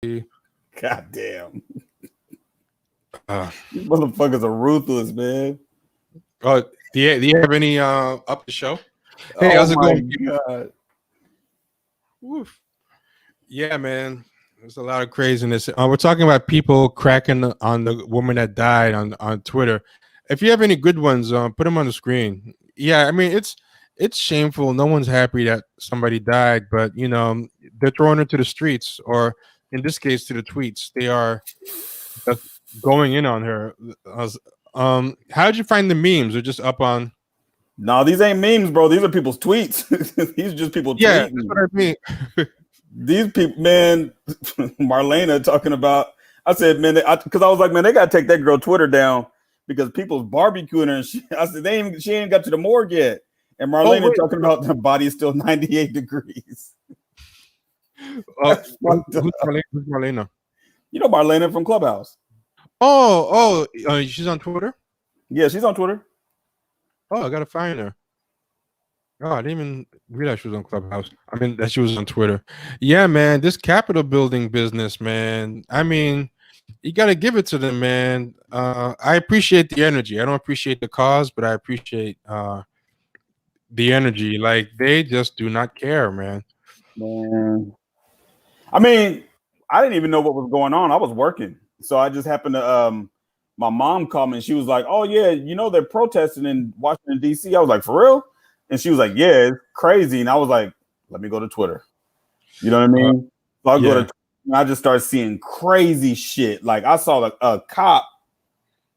God damn. Uh, These motherfuckers are ruthless, man. do you have any up the show? Hey, Oh how's it my going? God. Woof. Yeah, man. There's a lot of craziness. We're talking about people cracking on the woman that died on Twitter. If you have any good ones, put them on the screen. Yeah, I mean it's shameful. No one's happy that somebody died, but they're throwing her to the streets, or in this case, to the tweets. They are just going in on her. How did you find the memes? They're just up on. No, these ain't memes, bro. These are people's tweets. These are just people Yeah, that's tweeting. what I mean. These people, man, Marlena talking about. I said, man, because I was like, man, they gotta take that girl Twitter down because people's barbecuing her. And I said, she ain't got to the morgue yet. And Oh Marlena wait, talking about the body is still 98 degrees. That's who's fucked up. Marlena? You know Marlena from Clubhouse. She's on Twitter. Yeah, she's on Twitter. Oh, I gotta find her. Oh, I didn't even realize she was on Clubhouse. I mean, that she was on Twitter. Yeah, man, this Capitol building business, man. I mean, you gotta give it to them, man. I appreciate the energy. I don't appreciate the cause, but I appreciate the energy. Like they just do not care, man. Man, I mean, I didn't even know what was going on. I was working, so I just happened to. My mom called me and she was like, "Oh yeah, they're protesting in Washington D.C." I was like, "For real?" And she was like, "Yeah, it's crazy." And I was like, "Let me go to Twitter." You know what I mean? So I go to Twitter and I just start seeing crazy shit. Like I saw a cop,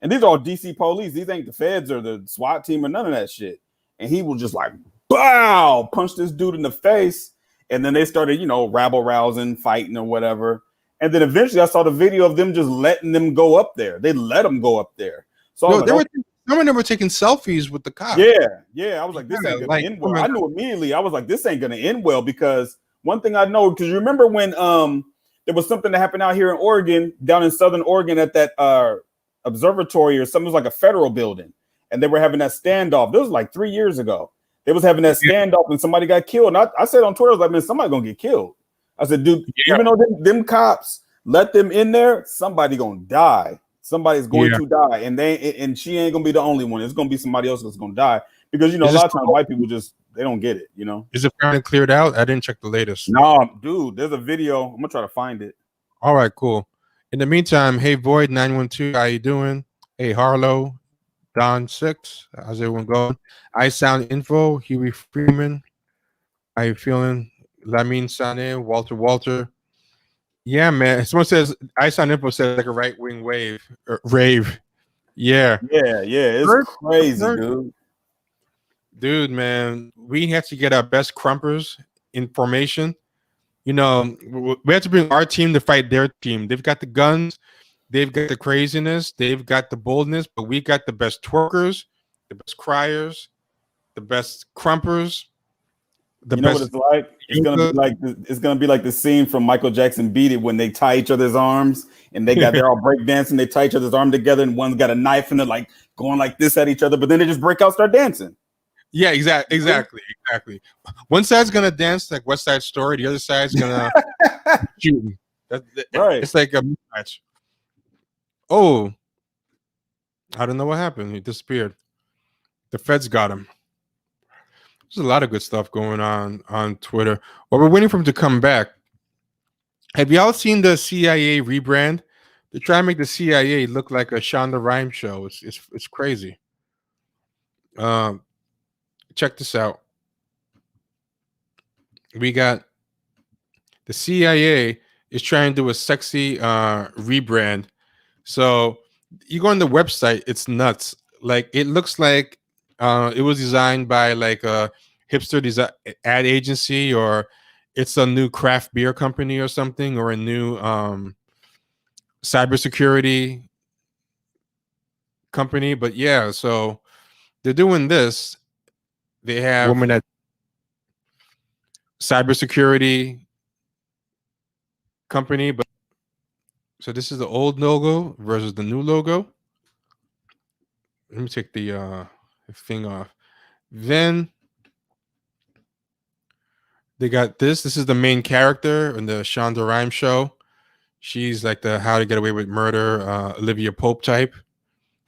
and these are all DC police. These ain't the feds or the SWAT team or none of that shit. And he was just like, "Bow!" Punch this dude in the face. And then they started, rabble rousing, fighting or whatever. And then eventually I saw the video of them just letting them go up there. They let them go up there. So I was like, some of them were taking selfies with the cops. Yeah. I was like, this ain't gonna end well. I knew immediately. I was like, this ain't gonna end well because one thing I know, because you remember when there was something that happened out here in Oregon, down in Southern Oregon at that observatory or something, it was like a federal building, and they were having that standoff. This was like 3 years ago. They was having that standoff and somebody got killed. And I said on Twitter, I was like, man, somebody gonna get killed. I said, dude, even though them cops let them in there, somebody gonna die. Somebody's going to die, and she ain't gonna be the only one. It's gonna be somebody else that's gonna die because a lot of times white people they don't get it. Is it finally cleared out? I didn't check the latest. No, dude, there's a video. I'm gonna try to find it. All right, cool. In the meantime, hey Void 912, how you doing? Hey Harlow, Don 6, how's everyone going? I Sound Info, Huey Freeman, how you feeling? Lamine Sane, Walter. Yeah, man. Someone says I Sound Info says like a right wing rave. Yeah. It's crazy, dude. Dude, man, we have to get our best crumpers in formation. We have to bring our team to fight their team. They've got the guns, they've got the craziness, they've got the boldness, but we got the best twerkers, the best criers, the best crumpers. What it's like? It's gonna be like the scene from Michael Jackson Beat It when they tie each other's arms and they're all breakdancing. They tie each other's arm together and one's got a knife and they're like going like this at each other, but then they just break out, start dancing. Yeah, exactly. One side's gonna dance like West Side Story, the other side's gonna shoot. Right. It's like a match. Oh, I don't know what happened. He disappeared. The feds got him. There's a lot of good stuff going on Twitter. Well, we're waiting for him to come back. Have y'all seen the CIA rebrand? They try to make the CIA look like a Shonda Rhimes show. It's crazy. Check this out. We got the CIA is trying to do a sexy rebrand. So you go on the website, it's nuts. Like it looks like it was designed by like a hipster ad agency, or it's a new craft beer company or something, or a new cybersecurity company. But yeah, so they're doing this. They have women at cybersecurity company, but so this is the old logo versus the new logo. Let me take the thing off. Then they got this. This is the main character in the Shonda Rhimes show. She's like the How to Get Away with Murder, Olivia Pope type.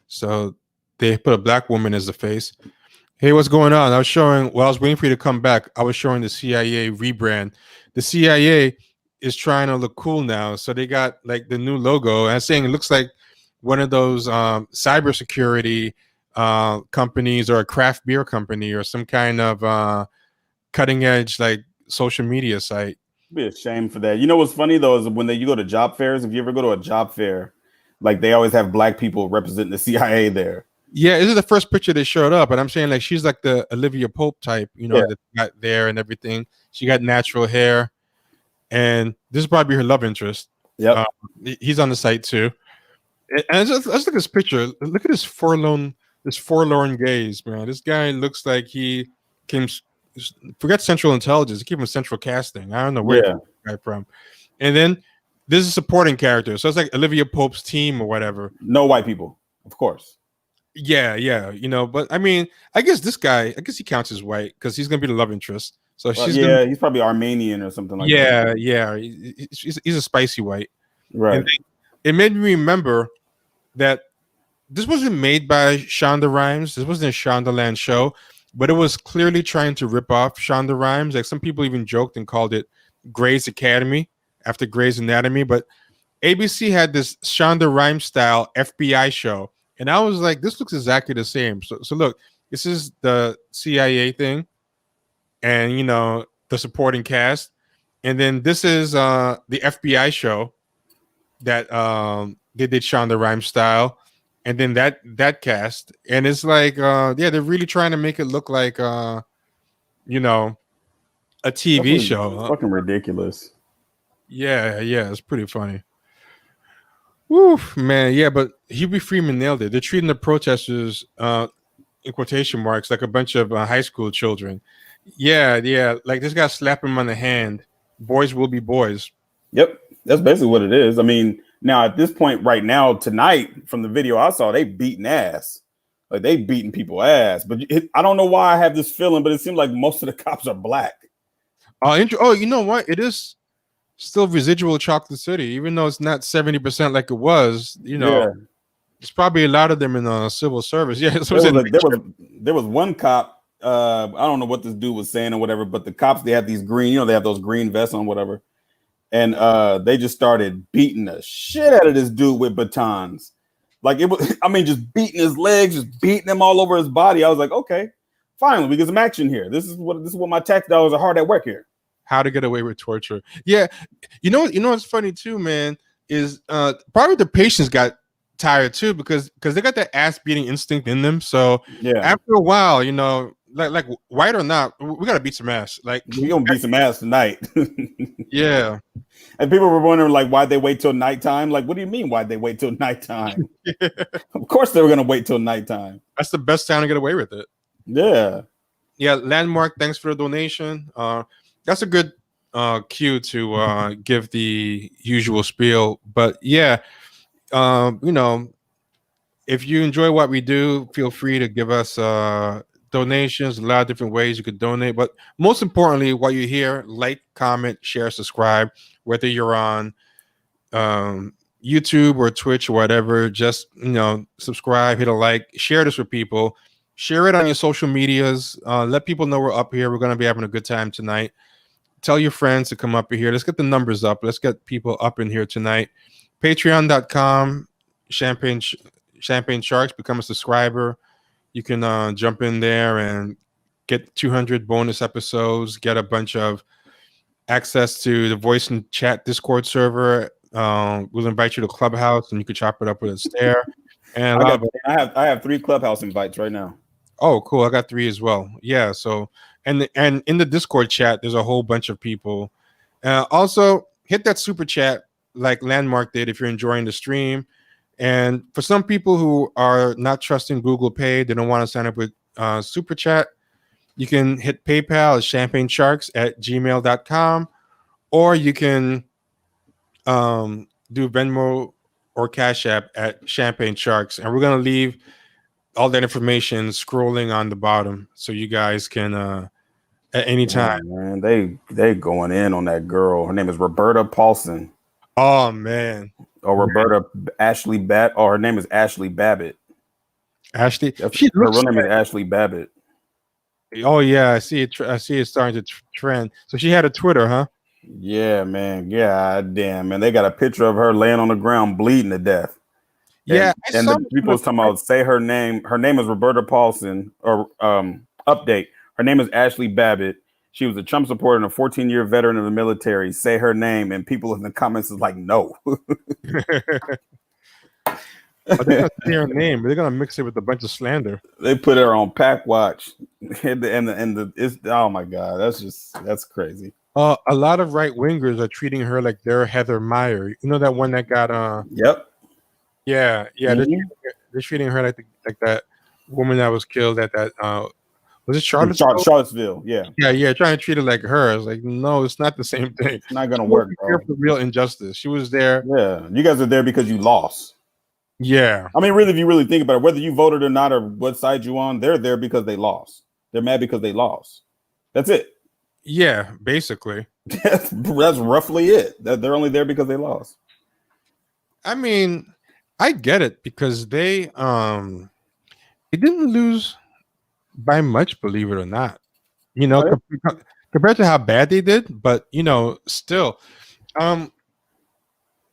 So they put a black woman as the face. Hey, what's going on? I was waiting for you to come back. I was showing the CIA rebrand. The CIA is trying to look cool now. So they got like the new logo. And I'm saying it looks like one of those cybersecurity companies or a craft beer company or some kind of cutting edge like social media site. It'd be a shame for that. You know what's funny though is when you go to job fairs, if you ever go to a job fair, like they always have black people representing the CIA there. Yeah, this is the first picture that showed up, and I'm saying like she's like the Olivia Pope type, Yeah. that got there and everything. She got natural hair, and this is probably her love interest. Yep. He's on the site too. And let's look at this picture. Look at this forlorn gaze, man. This guy looks like he came. Forget Central Intelligence. Keep him Central Casting. I don't know where he got the guy from. And then this is a supporting character, so it's like Olivia Pope's team or whatever. No white people, of course. Yeah, but I mean, I guess this guy, he counts as white because he's gonna be the love interest. So he's probably Armenian or something like that. Yeah, he's a spicy white. Right. It made me remember that this wasn't made by Shonda Rhimes. This wasn't a Shondaland show, but it was clearly trying to rip off Shonda Rhimes. Like some people even joked and called it Grey's Academy after Grey's Anatomy. But ABC had this Shonda Rhimes style FBI show. And I was like, this looks exactly the same. So look, this is the CIA thing and, the supporting cast. And then this is the FBI show that they did Shonda Rhimes style. And then that cast. And it's like, they're really trying to make it look like, a TV show. Fucking ridiculous. Yeah, it's pretty funny. Woof, man, yeah, but Hubie Freeman nailed it. They're treating the protesters, in quotation marks, like a bunch of high school children. Yeah, like this guy slapped him on the hand. Boys will be boys. Yep, that's basically what it is. I mean, now at this point, right now, tonight, from the video I saw, they beating ass. Like they beating people ass. But I don't know why I have this feeling, but it seems like most of the cops are black. Oh, you know what? It is still residual Chocolate City, even though it's not 70% like it was. It's probably a lot of them in civil service. Yeah, there was one cop. I don't know what this dude was saying or whatever, but the cops, they have these green, they have those green vests on, whatever, and they just started beating the shit out of this dude with batons. Like it was, I mean, just beating his legs, just beating him all over his body. I was like, okay, finally, we get some action here. This is what my tax dollars are hard at work here. How to Get Away with Torture. Yeah. You know what's funny too, man, is probably the patients got tired too because they got that ass beating instinct in them. So after a while, like white or not, we gotta beat some ass. Like we're gonna beat some ass tonight. Yeah. And people were wondering like why'd they wait till nighttime? Like, what do you mean why'd they wait till nighttime? Of course they were gonna wait till nighttime. That's the best time to get away with it. Yeah. Landmark, thanks for the donation. That's a good cue to give the usual spiel. But if you enjoy what we do, feel free to give us donations. A lot of different ways you could donate. But most importantly, while you're here, like, comment, share, subscribe. Whether you're on YouTube or Twitch or whatever, just subscribe, hit a like, share this with people. Share it on your social medias. Let people know we're up here. We're going to be having a good time tonight. Tell your friends to come up here. Let's get the numbers up. Let's get people up in here tonight. Patreon.com, Champagne Sharks. Become a subscriber. You can jump in there and get 200 bonus episodes. Get a bunch of access to the voice and chat Discord server. We'll invite you to Clubhouse, and you can chop it up with us there. And I have 3 Clubhouse invites right now. Oh, cool! I got 3 as well. Yeah. So, and in the Discord chat, there's a whole bunch of people. Also, hit that super chat like Landmark did if you're enjoying the stream. And for some people who are not trusting Google Pay, they don't want to sign up with super chat. You can hit PayPal at champagnesharks@gmail.com, or you can do Venmo or Cash App at Champagne Sharks, and we're gonna leave all that information scrolling on the bottom so you guys can at any time. Man, they going in on that girl. Her name is Roberta Paulson. Oh man. Or Roberta Ashley or her name is Ashley Babbitt. Ashley. Her She looks real name is Ashley Babbitt. Oh yeah, I see it. I see it starting to trend. So she had a Twitter, huh? Yeah, man. God damn, man. They got a picture of her laying on the ground bleeding to death. Yeah, And the people was talking about say her name. Her name is Roberta Paulson. Or update. Her name is Ashley Babbitt. She was a Trump supporter and a 14-year veteran of the military. Say her name, and people in the comments is like, no. They're gonna say her name, but they're gonna mix it with a bunch of slander. They put her on Pack Watch, and it's oh my god, that's crazy. A lot of right wingers are treating her like they're Heather Meyer. You know that one that got Yep. Yeah. Mm-hmm. They're treating her like that woman that was killed at that was it Charlottesville? Yeah. Trying to treat it like her. I was like, no, it's not the same thing. It's not gonna work, bro. For real injustice. She was there. Yeah, you guys are there because you lost. Yeah. I mean, really, if you really think about it, whether you voted or not, or what side you on, they're there because they lost. They're mad because they lost. That's it. Yeah, basically. That's roughly it. That they're only there because they lost. I mean, I get it because they didn't lose by much, believe it or not. You know, compared to how bad they did, but you know, still, what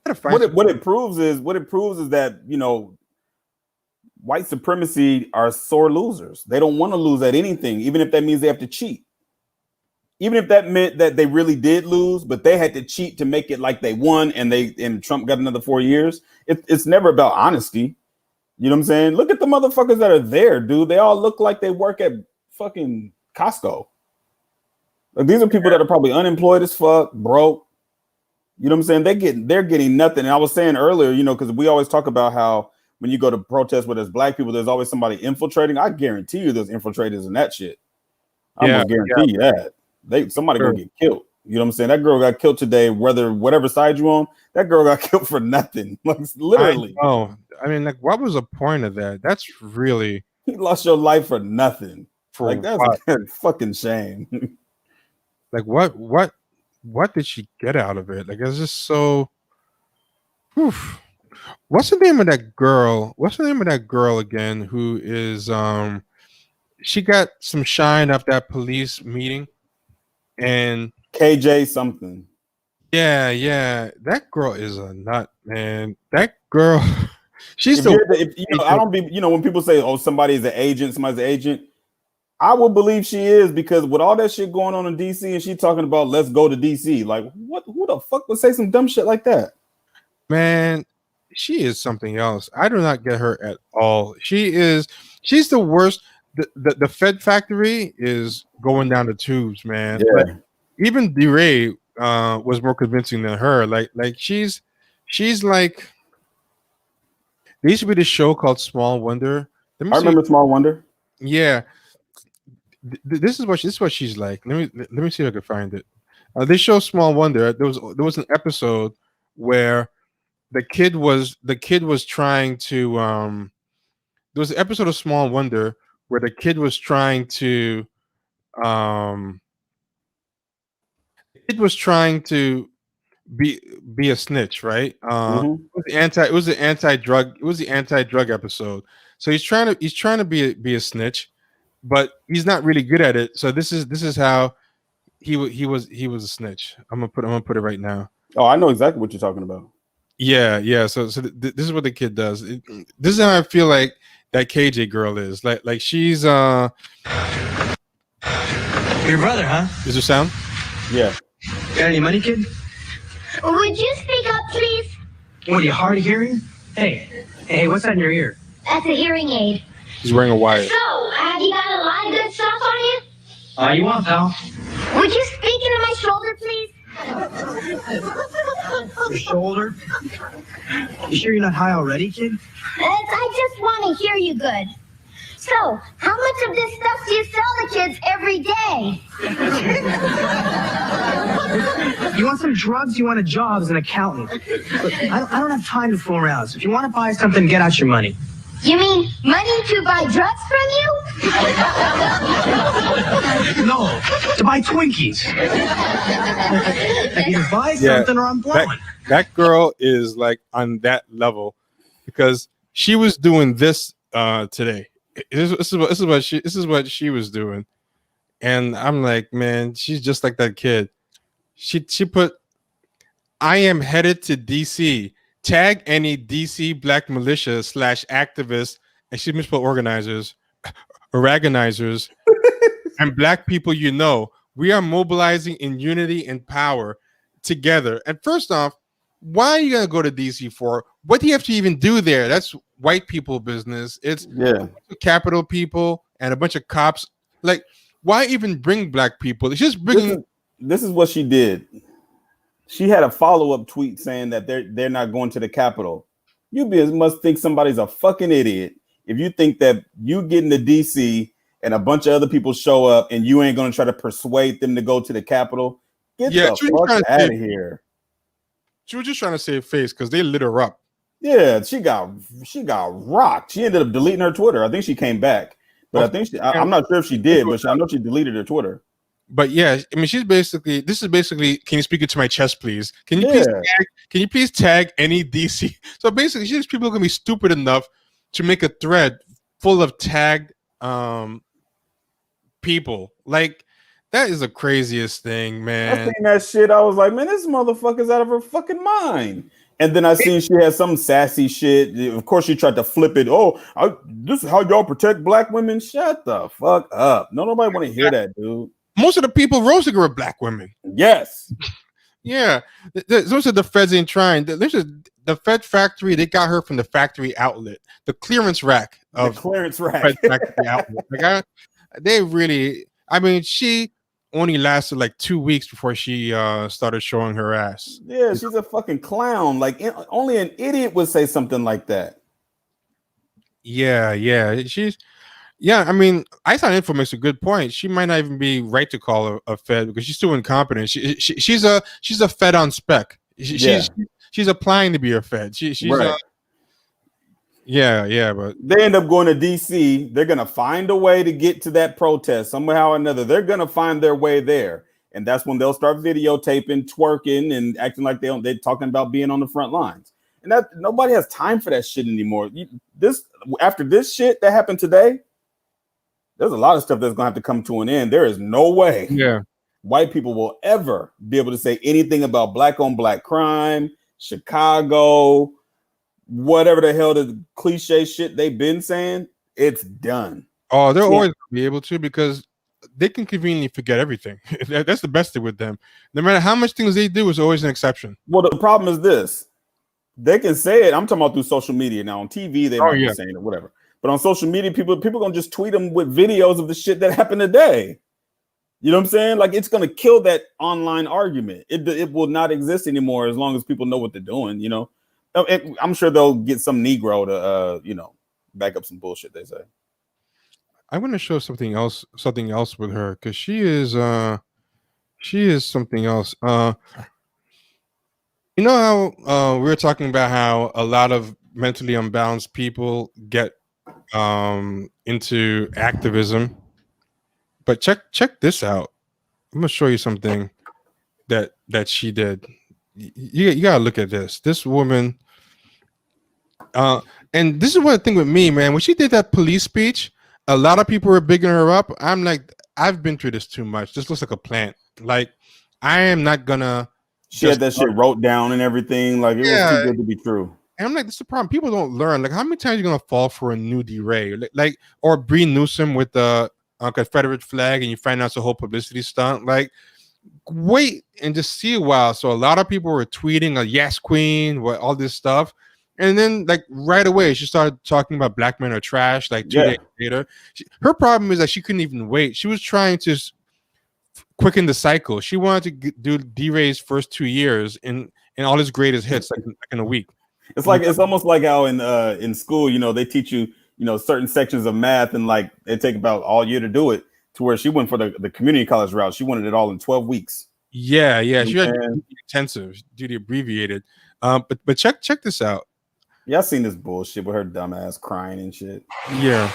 it proves is that, you know, white supremacy are sore losers. They don't want to lose at anything, even if that means they have to cheat. Even if that meant that they really did lose, but they had to cheat to make it like they won, and Trump got another 4 years. It's never about honesty. You know what I'm saying? Look at the motherfuckers that are there, dude. They all look like they work at fucking Costco. Like, these are people that are probably unemployed as fuck, broke. You know what I'm saying? They're getting nothing. And I was saying earlier, you know, because we always talk about how when you go to protest where there's black people, there's always somebody infiltrating. I guarantee you there's infiltrators in that shit. I almost guarantee you that. Somebody gonna get killed. You know what I'm saying? That girl got killed today, whatever side you on, that girl got killed for nothing. Like, literally. Oh, I mean, like, what was the point of that? That's really, you lost your life for nothing. Like, that's a fucking shame. Like, what did she get out of it? Like, it's just so. Whew. What's the name of that girl? What's the name of that girl again? Who is she got some shine off that police meeting, and KJ something. Yeah. That girl is a nut, man. That girl, she's I don't be, you know, when people say, oh, somebody's an agent, I will believe she is, because with all that shit going on in DC and she talking about let's go to DC, like, who the fuck would say some dumb shit like that? Man, she is something else. I do not get her at all. She's the worst. The Fed factory is going down the tubes, man. Yeah. Like, even DeRay was more convincing than her. Like she's like, there used to be this show called Small Wonder. I remember Small Wonder. Yeah. This is what she's like. Let me see if I can find it. This show Small Wonder. There was an episode where the kid was trying to there was an episode of Small Wonder where the kid was trying to be a snitch, right? It was the anti-drug episode. So he's trying to be a snitch, but he's not really good at it. So this is how he was a snitch. I'm gonna put it right now. Oh, I know exactly what you're talking about. Yeah. So this is what the kid does. This is how I feel like that KJ girl is. Like she's your brother, huh? Is there sound? Yeah. Got any money, kid? Would you speak up, please? What, are you hard of hearing? Hey, what's that in your ear? That's a hearing aid. He's wearing a wire. So, have you got a lot of good stuff on you? All you want, pal. Would you speak into my shoulder, please? Your shoulder? You sure you're not high already, kid? I just want to hear you good. So, how much of this stuff do you sell the kids every day? You want some drugs? You want a job as an accountant? Look, I don't have time to fool around. So if you want to buy something, get out your money. You mean money to buy drugs from you? No, to buy Twinkies. Either buy something or I'm blowing. That girl is like on that level because she was doing this today. This is what she was doing, and I'm like, man, she's just like that kid. She put, I am headed to DC. Tag any DC black militia / activists, and she misspelled organizers, organizers, and black people you know. We are mobilizing in unity and power together. And first off, why are you gonna go to DC for? What do you have to even do there? That's white people business. It's Capitol people and a bunch of cops. Like, why even bring black people? It's just bringing. This is what she did. She had a follow-up tweet saying that they're not going to the Capitol. You must think somebody's a fucking idiot if you think that you get into DC and a bunch of other people show up and you ain't gonna try to persuade them to go to the Capitol. Get the fuck out of here. She was just trying to save face because they lit her up. Yeah, she got rocked. She ended up deleting her Twitter. I think she came back, but I think I'm not sure if she did, but I know she deleted her Twitter. But yeah, I mean, this is basically, can you speak it to my chest, please? Can you please tag any DC? So basically, people are gonna be stupid enough to make a thread full of tagged people. Like, that is the craziest thing, man. I seen that shit. I was like, man, this motherfucker's out of her fucking mind. And then I seen she had some sassy shit. Of course, she tried to flip it. Oh, this is how y'all protect black women. Shut the fuck up. Nobody want to hear that, dude. Most of the people roasting her are black women. Yes. Yeah. Those are the feds ain't trying. This is the Fed factory. They got her from the factory outlet, the clearance rack of the clearance rack. Fed factory outlet. Like, they really. I mean, she only lasted like 2 weeks before she started showing her ass. Yeah, she's a fucking clown. Like, only an idiot would say something like that. Yeah. Yeah, I mean, I thought Info makes a good point. She might not even be right to call her a Fed because she's too incompetent. She's a Fed on spec. She's applying to be a Fed. She's right. But they end up going to DC. They're gonna find a way to get to that protest somehow or another. They're gonna find their way there, and that's when they'll start videotaping, twerking, and acting like they're talking about being on the front lines. And that nobody has time for that shit anymore. After this shit that happened today, there's a lot of stuff that's gonna have to come to an end. There is no way white people will ever be able to say anything about black on black crime, Chicago, whatever the hell the cliche shit they've been saying. It's done. Oh, they'll always be able to because they can conveniently forget everything. That's the best thing with them. No matter how much things they do, is always an exception. Well, the problem is this: they can say it. I'm talking about through social media now. On TV, they might be saying it, whatever. But on social media, people gonna just tweet them with videos of the shit that happened today. You know what I'm saying? Like, it's gonna kill that online argument. It will not exist anymore as long as people know what they're doing. You know, I'm sure they'll get some Negro to back up some bullshit they say. I'm gonna show something else with her because she is something else. You know how we were talking about how a lot of mentally unbalanced people get into activism, but check this out. I'm gonna show you something that she did. You gotta look at this woman, and this is one thing with me, man. When she did that police speech, a lot of people were bigging her up. I'm like, I've been through this too much. This looks like a plant. Like, I am not gonna. She had that shit wrote down and everything. Like, it was too good to be true. And I'm like, this is the problem. People don't learn. Like, how many times are you gonna fall for a new DeRay? Like, or Bree Newsom with the Confederate flag, and you find out it's a whole publicity stunt. Like, wait and just see a while. So a lot of people were tweeting a yes queen, all this stuff, and then like right away she started talking about black men are trash. Like 2 days later, her problem is that she couldn't even wait. She was trying to quicken the cycle. She wanted to do DeRay's first 2 years in all his greatest hits like in a week. It's like, it's almost like how in school, they teach you, certain sections of math, and like they take about all year to do it, to where she went for the community college route. She wanted it all in 12 weeks. Yeah. She had intensive, duty abbreviated. But check this out. Yeah, I seen this bullshit with her dumb ass crying and shit. Yeah.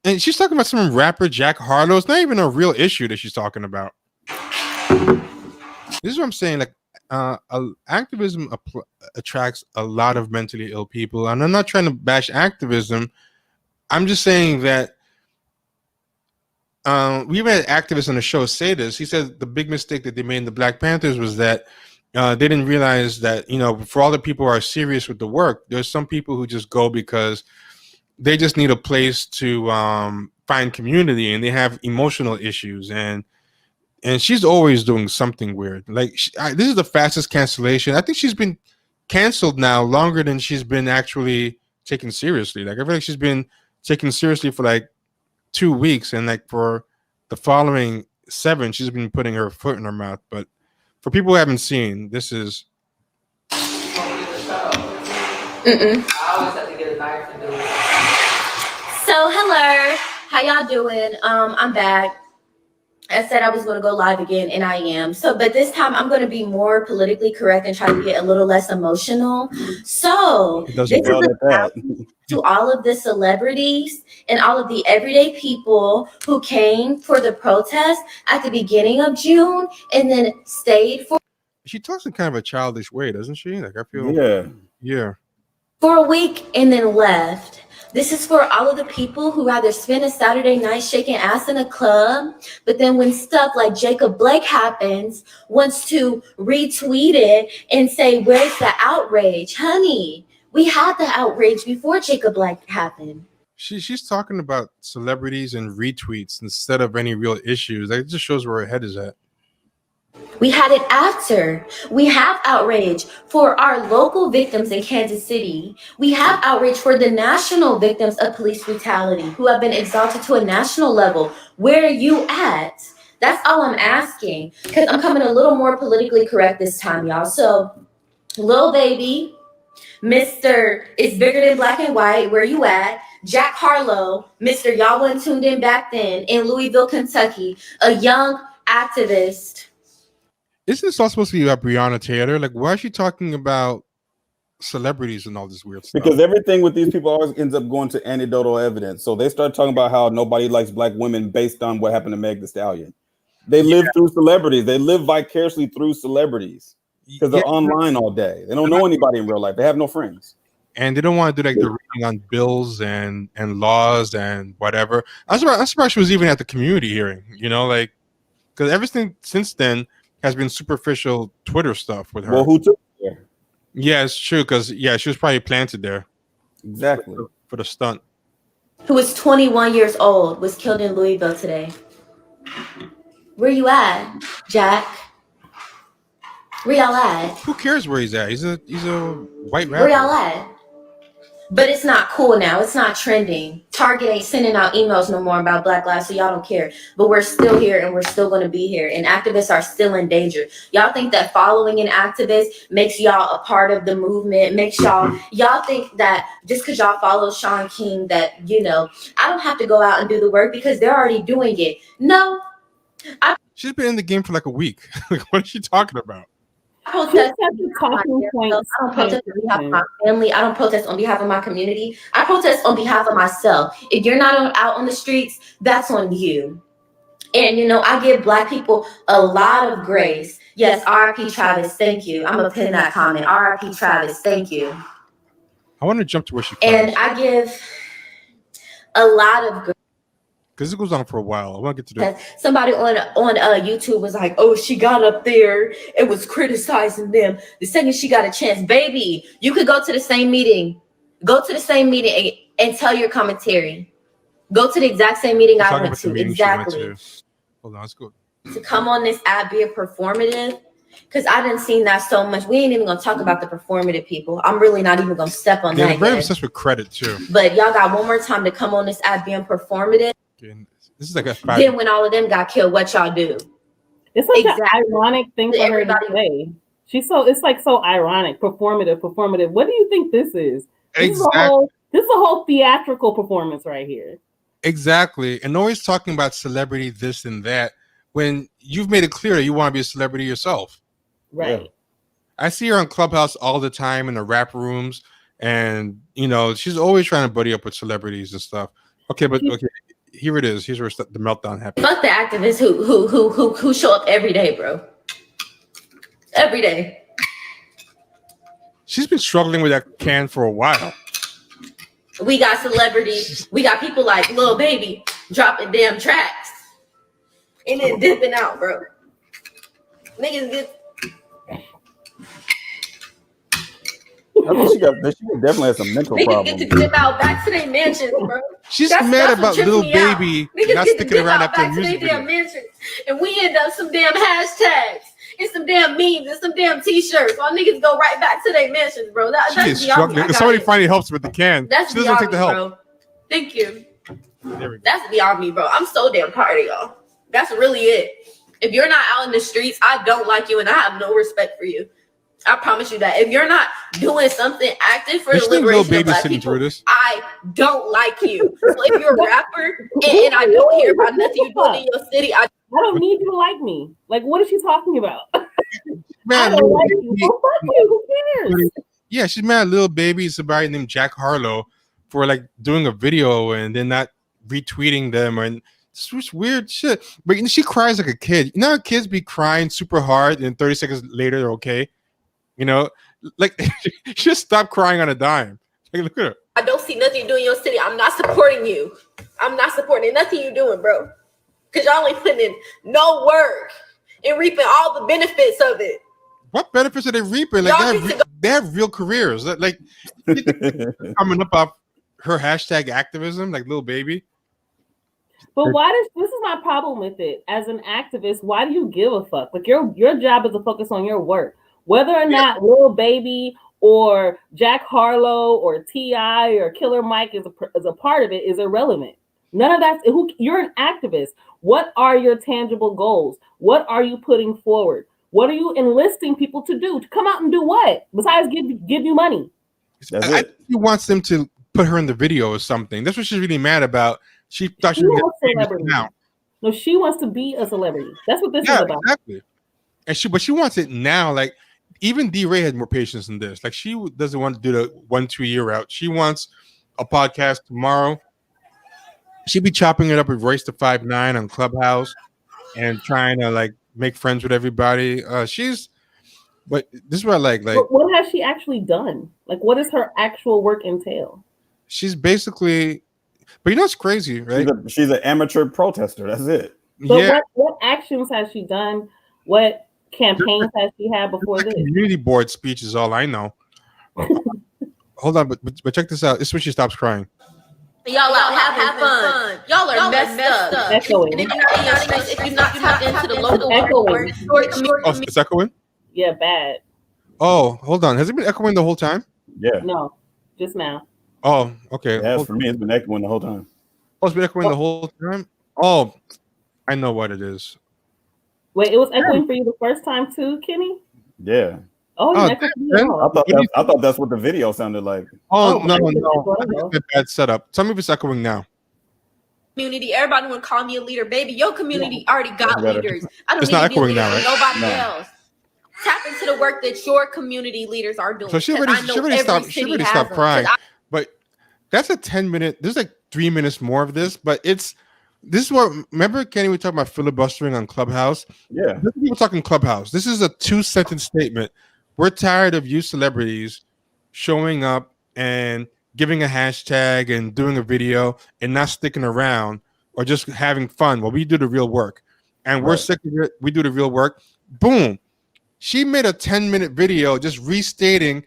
And she's talking about some rapper Jack Harlow. It's not even a real issue that she's talking about. This is what I'm saying. Like, activism attracts a lot of mentally ill people, and I'm not trying to bash activism. I'm just saying that we even had activists on the show say this. He said the big mistake that they made in the Black Panthers was that they didn't realize that, for all the people who are serious with the work, there's some people who just go because they just need a place to find community, and they have emotional issues, and she's always doing something weird. Like, this is the fastest cancellation. I think she's been canceled now longer than she's been actually taken seriously. Like, I feel like she's been taken seriously for like 2 weeks, and like for the following 7, she's been putting her foot in her mouth. But for people who haven't seen, this is. I always have to get a knife to do it. So, hello, how y'all doing? I'm back. I said I was going to go live again, and I am. So, but this time I'm going to be more politically correct and try to get a little less emotional. So, this is to all of the celebrities and all of the everyday people who came for the protest at the beginning of June and then stayed for. She talks in kind of a childish way, doesn't she? Like, I feel. Yeah. For a week and then left. This is for all of the people who rather spend a Saturday night shaking ass in a club, but then when stuff like Jacob Blake happens, wants to retweet it and say, where's the outrage? Honey, we had the outrage before Jacob Blake happened. She's talking about celebrities and retweets instead of any real issues. That just shows where her head is at. We had it after. We have outrage for our local victims in Kansas City. We have outrage for the national victims of police brutality who have been exalted to a national level. Where are you at? That's all I'm asking, because I'm coming a little more politically correct this time, y'all. So, Lil Baby, Mr. It's Bigger Than Black and White, where you at? Jack Harlow, Mr. Y'all wasn't tuned in back then, in Louisville, Kentucky, a young activist. Isn't this all supposed to be about Breonna Taylor? Like, why is she talking about celebrities and all this weird stuff? Because everything with these people always ends up going to anecdotal evidence. So they start talking about how nobody likes black women based on what happened to Meg Thee Stallion. They live through celebrities. They live vicariously through celebrities because they're online all day. They don't know anybody in real life. They have no friends. And they don't want to do like the reading on bills and laws and whatever. I'm surprised she was even at the community hearing, like, because everything since then has been superficial Twitter stuff with her. Well, who took her? Yeah, it's true, because she was probably planted there. Exactly. For the stunt. Who was 21 years old, was killed in Louisville today. Where you at, Jack? Where y'all at? Who cares where he's at? He's a white rapper. Where y'all at? But it's not cool now. It's not trending. Target ain't sending out emails no more about Black lives, so y'all don't care. But we're still here, and we're still going to be here. And activists are still in danger. Y'all think that following an activist makes y'all a part of the movement, makes y'all think that just because y'all follow Sean King that, I don't have to go out and do the work because they're already doing it. No. She's been in the game for like a week. What is she talking about? I protest on behalf of my family. I don't protest on behalf of my community. I protest on behalf of myself. If you're not out on the streets, that's on you. And, I give Black people a lot of grace. Yes, R.I.P. Travis, thank you. I'm going to pin that comment. R.I.P. Travis, thank you. I want to jump to where she comes. And I give a lot of grace. Because it goes on for a while. I want to get to that. Somebody on YouTube was like, oh, she got up there and was criticizing them. The second she got a chance, baby, you could go to the same meeting. Go to the same meeting and tell your commentary. Go to the exact same meeting I went to. Exactly. Hold on, let's go. To come on this app, be a performative. Because I didn't seen that so much. We ain't even going to talk about the performative people. I'm really not even going to step on that. They're very obsessed with credit, too. But y'all got one more time to come on this app being performative. This is like a Then when all of them got killed, what y'all do? It's like an ironic thing for her to say. It's like so ironic. Performative. What do you think this is? Exactly. This is a whole theatrical performance right here. Exactly. And always talking about celebrity this and that when you've made it clear that you want to be a celebrity yourself. Right. I see her on Clubhouse all the time in the rap rooms, and you know she's always trying to buddy up with celebrities and stuff. Okay, but okay, here it is. Here's where the meltdown happened. Fuck the activists who show up every day, bro. Every day. She's been struggling with that can for a while. We got celebrities. We got people like Lil Baby dropping damn tracks and then dipping out, bro. Niggas get. I think she definitely has some mental Niggas problems. get to dip out back to their mansions, bro. She's mad about Lil Baby not sticking around after the music video. Mansions, and we end up some damn hashtags and some damn memes and some damn t-shirts. While niggas go right back to their mansions, bro. She is struggling. If somebody finally helps with the can, that's she doesn't take the help. Bro. Thank you. That's beyond me, bro. I'm so damn proud of y'all. That's really it. If you're not out in the streets, I don't like you and I have no respect for you. I promise you that. If you're not doing something active for the liberation of black people, I don't like you. So if you're a rapper and I don't hear about nothing you're doing in your city, I don't need you to like me. Like, what is she talking about? Man, I don't like you. Oh, fuck you. Who cares? Yeah, she's mad. Lil Baby is somebody named Jack Harlow for like doing a video and then not retweeting them and it's weird shit. But you know, she cries like a kid. You know how kids be crying super hard and 30 seconds later they're okay? You know, like she just stopped crying on a dime. Like, look at her. I don't see nothing you do in your city. I'm not supporting you. I'm not supporting nothing you're doing, bro. Because y'all ain't putting in no work and reaping all the benefits of it. What benefits are they reaping? Like they have real careers. Like coming up off her hashtag activism, like Lil Baby. But why this is my problem with it. As an activist, why do you give a fuck? Like your job is to focus on your work. Whether or not Lil Baby or Jack Harlow or T.I. or Killer Mike is a part of it is irrelevant. None of that. You're an activist. What are your tangible goals? What are you putting forward? What are you enlisting people to do? To come out and do what? Besides give you money. I think he wants them to put her in the video or something. That's what she's really mad about. She thought she was celebrity now. No, she wants to be a celebrity. That's what this is about. Exactly. And she wants it now. Like even D-Ray had more patience than this. Like she doesn't want to do the 1-2 year route. She wants a podcast tomorrow. She'd be chopping it up with Royce the 5'9" on Clubhouse and trying to like make friends with everybody. But this is what I like. But what has she actually done? Like, what does her actual work entail? She's basically, but you know what's crazy, right? She's an amateur protester. That's it. But what actions has she done? What campaigns has she had before this? Community board speech is all I know. Hold on, but check this out. This is when she stops crying. Y'all out having fun. Y'all are messed up. Echoing. And if you're not tapped into the local word, oh, it's echoing? Yeah, bad. Oh, hold on. Has it been echoing the whole time? Yeah. No, just now. Oh, okay. Yeah, for me, it's been echoing the whole time. Oh, it's been echoing the whole time? Oh, I know what it is. Wait, it was echoing for you the first time too, Kenny? Yeah. Oh, I thought that's what the video sounded like. Oh, no. It's a bad setup. Tell me if it's echoing now. Community, everybody want to call me a leader, baby. Your community already got leaders. I don't it's need not to be a echoing leader now, right? Nobody else. Tap into the work that your community leaders are doing. So she already stopped crying. But that's a 10-minute. There's like 3 minutes more of this, but this is what. Remember, Kenny, we talked about filibustering on Clubhouse. Yeah, we're talking Clubhouse. This is a 2-sentence statement. We're tired of you celebrities showing up and giving a hashtag and doing a video and not sticking around or just having fun while we do the real work. And we're sick of it. We do the real work. Boom. She made a 10-minute video just restating.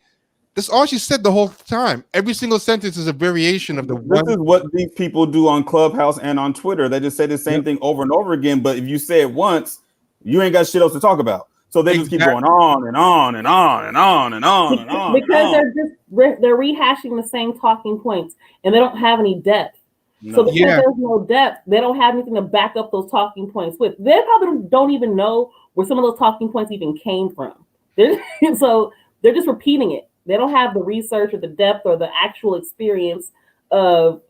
That's all she said the whole time. Every single sentence is a variation of the one. This is what these people do on Clubhouse and on Twitter. They just say the same thing over and over again. But if you say it once, you ain't got shit else to talk about. So they just keep going on and on and on and on and on and on. Because they're rehashing the same talking points and they don't have any depth. No. So because there's no depth, they don't have anything to back up those talking points with. They probably don't even know where some of those talking points even came from. So they're just repeating it. They don't have the research or the depth or the actual experience of,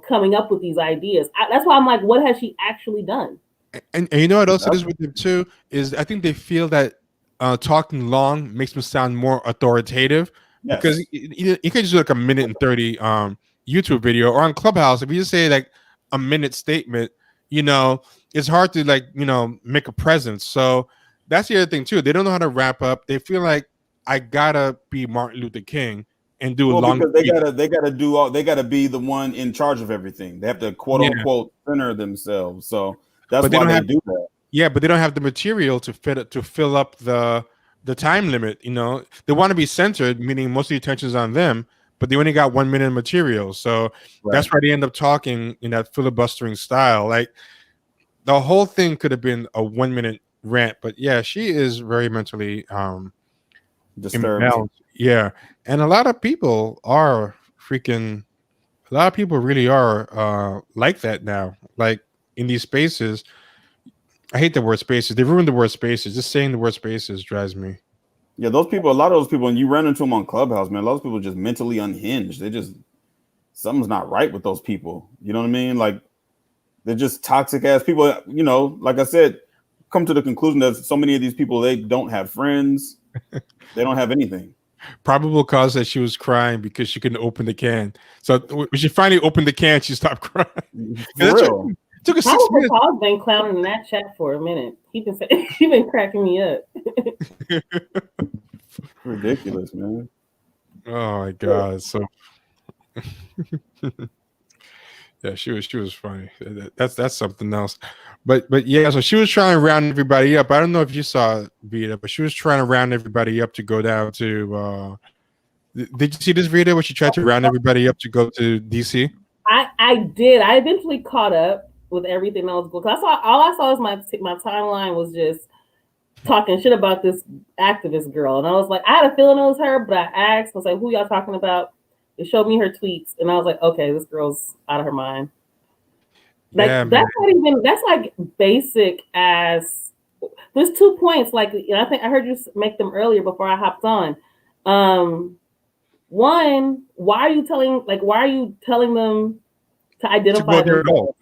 coming up with these ideas. That's why I'm like, what has she actually done? And you know what also is with them too is I think they feel that talking long makes them sound more authoritative, Yes. Because you can just do like a minute and 30 YouTube video, or on Clubhouse, if you just say like a minute statement, it's hard to make a presence. So that's the other thing too. They don't know how to wrap up. They feel like I gotta be Martin Luther King and do a Well, long because they gotta be the one in charge of everything. They have to quote unquote center themselves. So that's But they why don't they have do that. Yeah, but they don't have the material to fill up the time limit. They want to be centered, meaning most of the attention is on them, but they only got 1 minute of material. So that's why they end up talking in that filibustering style. Like the whole thing could have been a 1 minute rant, but yeah, she is very mentally Disturbed. imbalanced. Yeah, and a lot of people really are like that now. Like in these spaces. I hate the word spaces. They ruined the word spaces. Just saying the word spaces drives me. Yeah, those people, a lot of those people, and you run into them on Clubhouse, man, a lot of people are just mentally unhinged. Something's not right with those people. You know what I mean? Like, they're just toxic ass people. Like I said, come to the conclusion that so many of these people, they don't have friends. They don't have anything. Probable cause that she was crying because she couldn't open the can. So when she finally opened the can, she stopped crying. For real. It took her 6 minutes. Paul's been clowning in that chat for a minute. He been cracking me up. Ridiculous, man. Oh my god! So yeah, she was funny. That's something else. But yeah, so she was trying to round everybody up. I don't know if you saw Vita, but she was trying to round everybody up to go down to. Did you see this video where she tried to round everybody up to go to DC? I did. I eventually caught up with everything that was going. Cause all I saw was my timeline was just talking shit about this activist girl, and I was like, I had a feeling it was her, but I asked, I was like, who y'all talking about? It showed me her tweets, and I was like, okay, this girl's out of her mind. Like that's not even. That's like basic as. There's 2 points. Like I think I heard you make them earlier before I hopped on. One, why are you telling them to identify themselves?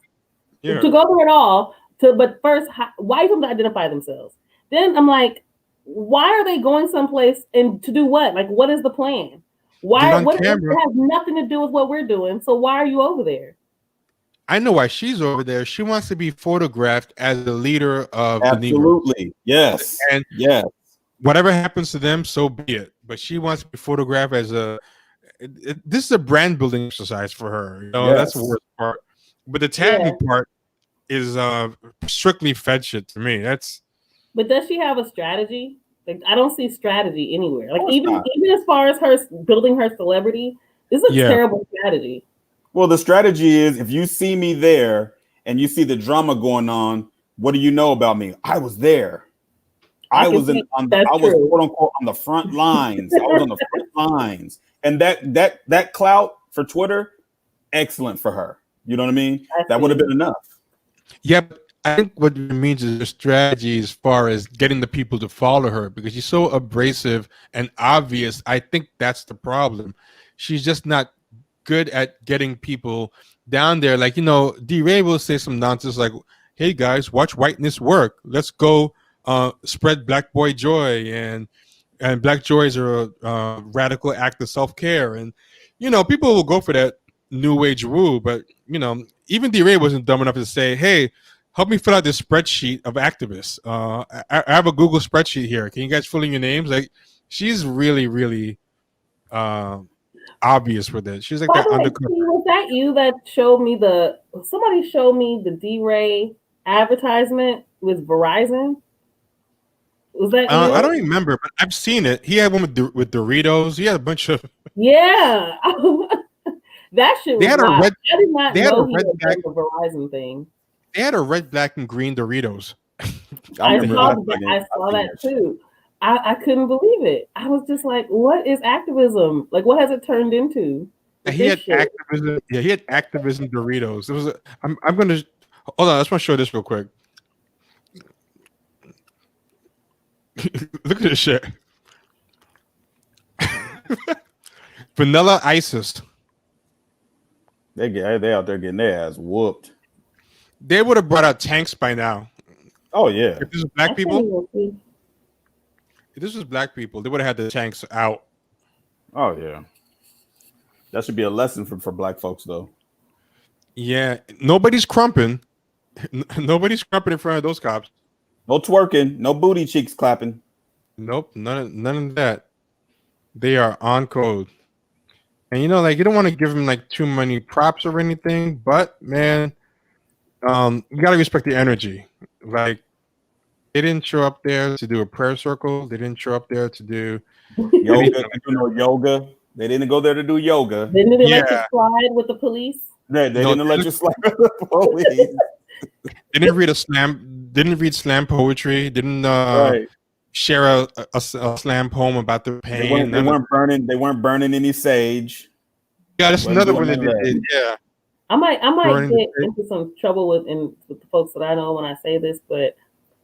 Yeah. To go there at all. But first, why are you to identify themselves? Then I'm like, why are they going someplace and to do what? Like, what is the plan? Why? What? It has nothing to do with what we're doing. So why are you over there? I know why she's over there. She wants to be photographed as the leader of the Negroes. Absolutely, yes, and yes. Whatever happens to them, so be it. But she wants to be photographed as this is a brand building exercise for her. That's the worst part. But the tagging part is strictly Fed shit to me. But does she have a strategy? Like I don't see strategy anywhere. Like even as far as her building her celebrity, this is a terrible strategy. Well, the strategy is if you see me there and you see the drama going on, what do you know about me? I was there. I was quote unquote on the front lines. I was on the front lines, and that clout for Twitter, excellent for her. You know what I mean? That would have been enough. Yep. I think what it means is a strategy as far as getting the people to follow her because she's so abrasive and obvious. I think that's the problem. She's just not good at getting people down there. Like, D-Ray will say some nonsense like, hey guys, watch whiteness work. Let's go spread black boy joy and black joys are a radical act of self-care. And, people will go for that new age woo, but, even D-Ray wasn't dumb enough to say, hey, help me fill out this spreadsheet of activists. I have a Google spreadsheet here. Can you guys fill in your names? Like, she's really, really obvious with it. She's like that undercover. Was that you that showed me somebody showed me the D-Ray advertisement with Verizon? Was that you? I don't remember, but I've seen it. He had one with Doritos. He had a bunch of that shit was wild. I did not know he was doing the Verizon thing. They had a red, black, and green Doritos. I saw that too. I couldn't believe it. I was just like, what is activism? Like, what has it turned into? He had activism. Yeah, he had activism Doritos. It was. I'm going to hold on. I just want to show this real quick. Look at this shit. Vanilla ISIS. They out there getting their ass whooped. They would have brought out tanks by now. Oh yeah. If this was black people, they would have had the tanks out. Oh yeah, that should be a lesson for black folks though. Yeah, nobody's crumping. Nobody's crumping in front of those cops. No twerking, no booty cheeks clapping. Nope, none of that. They are on code. And you know, like you don't want to give them like too many props or anything, but man, you gotta respect the energy. Like they didn't show up there to do a prayer circle. They didn't show up there to do Yoga, no yoga. They didn't go there to do yoga. Didn't they let you slide with the police? They didn't let you slide with the police. Didn't read slam. Didn't read slam poetry. Didn't share a slam poem about their pain. They weren't burning. They weren't burning any sage. Yeah, that's another one that they did. Yeah. I might get into some trouble with the folks that I know when I say this, but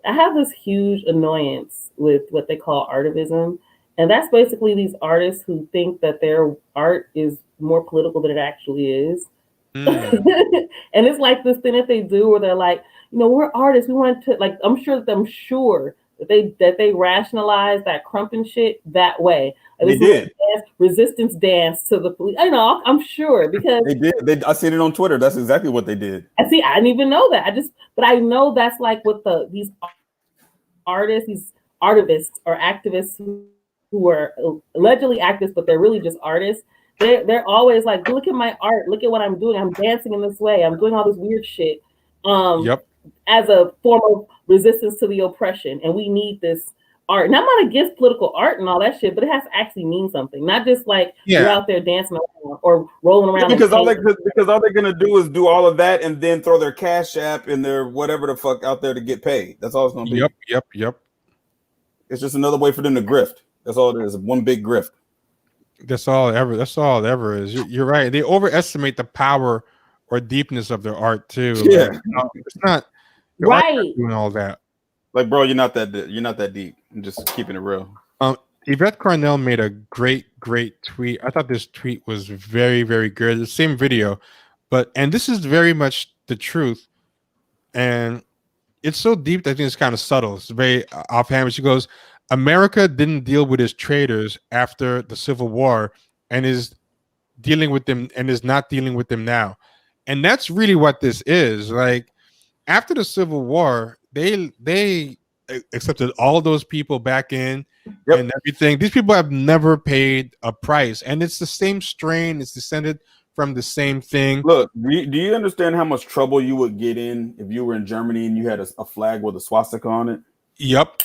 I have this huge annoyance with what they call artivism. And that's basically these artists who think that their art is more political than it actually is. And it's like this thing that they do where they're like, you know, we're artists. We want to like, I'm sure that they rationalize that crumping shit that way. They did resistance dance to the police. I know, I'm sure because they did. I seen it on Twitter. That's exactly what they did. I didn't even know that. But I know that's like what these artists, these artivists or activists who are allegedly activists, but they're really just artists. They're always like, look at my art. Look at what I'm doing. I'm dancing in this way. I'm doing all this weird shit. As a form of resistance to the oppression, and we need this art. And I'm not against political art and all that shit, but it has to actually mean something, not just like you're out there dancing around or rolling around. Yeah, because all they're gonna do is do all of that and then throw their Cash App and their whatever the fuck out there to get paid. That's all it's gonna be. Yep. It's just another way for them to grift. That's all it is. One big grift. That's all it ever is. You're right. They overestimate the power or deepness of their art too. Yeah, like, it's not right doing all that. Like, bro, you're not that deep. I'm just keeping it real. Yvette Carnell made a great tweet. I thought this tweet was very, very good. The same video, and this is very much the truth. And it's so deep that I think it's kind of subtle. It's very offhand. But she goes, America didn't deal with its traitors after the Civil War and is dealing with them and is not dealing with them now. And that's really what this is. Like after the Civil War, they accepted all those people back in and everything. These people have never paid a price. And it's the same strain. It's descended from the same thing. Look, do you understand how much trouble you would get in if you were in Germany and you had a flag with a swastika on it? Yep.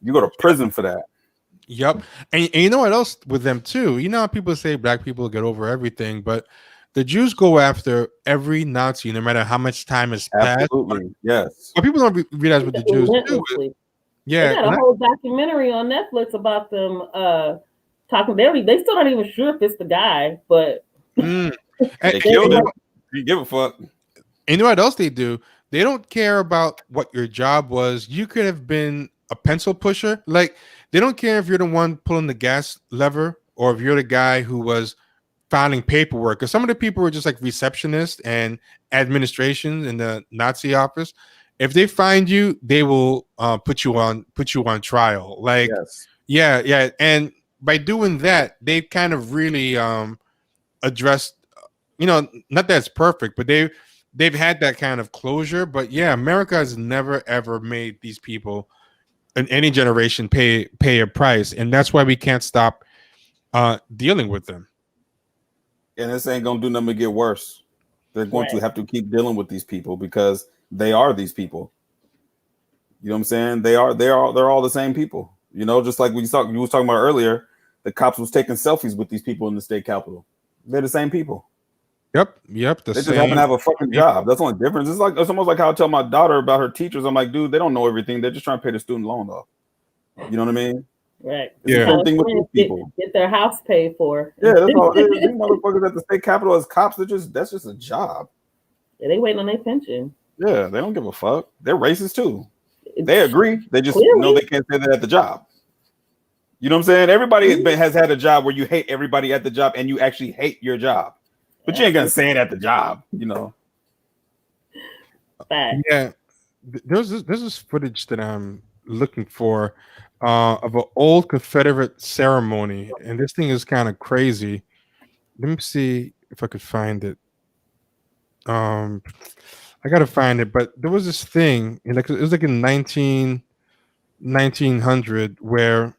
You go to prison for that. Yep. And you know what else with them too? You know how people say black people get over everything, but the Jews go after every Nazi no matter how much time has passed. Absolutely. Yes. But people don't realize what the Jews do. Yeah. They got a whole documentary on Netflix about them talking. They still not even sure if it's the guy, but they killed him. You give a fuck. And you know what else they do? They don't care about what your job was. You could have been a pencil pusher. Like they don't care if you're the one pulling the gas lever or if you're the guy who was filing paperwork. Because some of the people were just like receptionists and administration in the Nazi office. If they find you, they will put you on trial. Like, yeah. And by doing that, they've kind of really addressed, not that it's perfect, but they've had that kind of closure. But yeah, America has never ever made these people in any generation pay a price, and that's why we can't stop dealing with them. And this ain't gonna do nothing but get worse. They're going to have to keep dealing with these people because they are these people. You know what I'm saying? They're all the same people. Just like you was talking about earlier, the cops was taking selfies with these people in the state capitol. They're the same people. Yep. They just happen to have a fucking job. That's the only difference. It's almost like how I tell my daughter about her teachers. I'm like, dude, they don't know everything. They're just trying to pay their student loan off. You know what I mean? Right. It's the same thing with these people. Get their house paid for. Yeah, that's all. These motherfuckers at the state capitol as cops, that's just a job. Yeah, they waiting on their pension. Yeah, they don't give a fuck. They're racist too. They agree. They just know they can't say that at the job. You know what I'm saying? Everybody has had a job where you hate everybody at the job and you actually hate your job. But you ain't gonna say it at the job, Fact. Yeah. There's this footage that I'm looking for. of an old Confederate ceremony, and this thing is kind of crazy. Let me see if I could find it. I gotta find it, but there was this thing, like it was like in 1900 where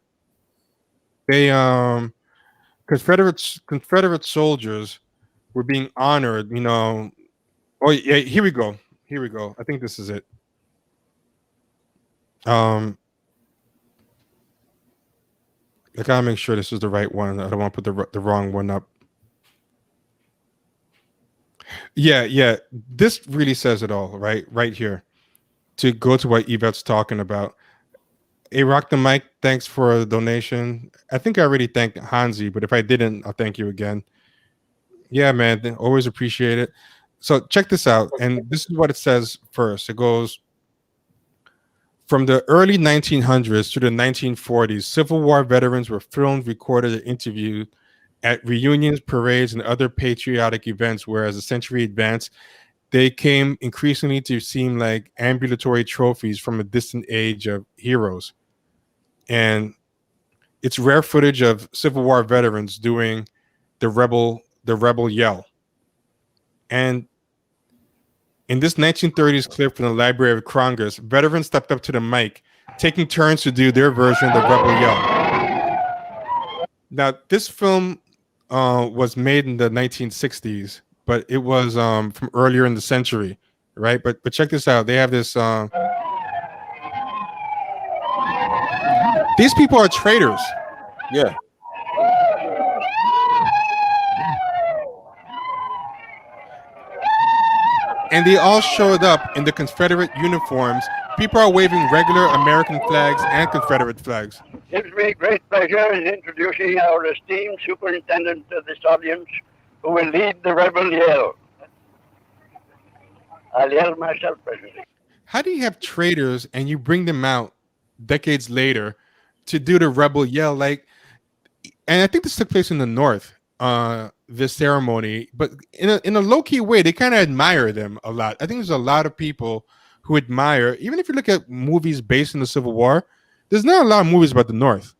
they Confederate soldiers were being honored. Oh yeah, here we go. Here we go. I think this is it. I gotta make sure this is the right one. I don't want to put the wrong one up. Yeah. This really says it all, right here. To go to what Yvette's talking about. Hey, Rock the Mic, thanks for the donation. I think I already thanked Hansi, but if I didn't, I'll thank you again. Yeah, man, always appreciate it. So check this out, and this is what it says first. It goes, from the early 1900s to the 1940s, Civil War veterans were filmed, recorded, and interviewed at reunions, parades, and other patriotic events, where as the century advanced, they came increasingly to seem like ambulatory trophies from a distant age of heroes. And it's rare footage of Civil War veterans doing the rebel yell. And in this 1930s clip from the Library of Congress, veterans stepped up to the mic, taking turns to do their version of the rebel yell. Now, this film was made in the 1960s, but it was from earlier in the century, right? But check this out. They have this. These people are traitors. Yeah. And they all showed up in the Confederate uniforms. People are waving regular American flags and Confederate flags. It gives me great pleasure in introducing our esteemed superintendent of this audience, who will lead the rebel yell. I'll yell myself presently. How do you have traitors and you bring them out decades later to do the rebel yell? And I think this took place in the North, this ceremony, but in a low-key way, they kind of admire them a lot. I think there's a lot of people who admire, even if you look at movies based in the Civil War, there's not a lot of movies about the North.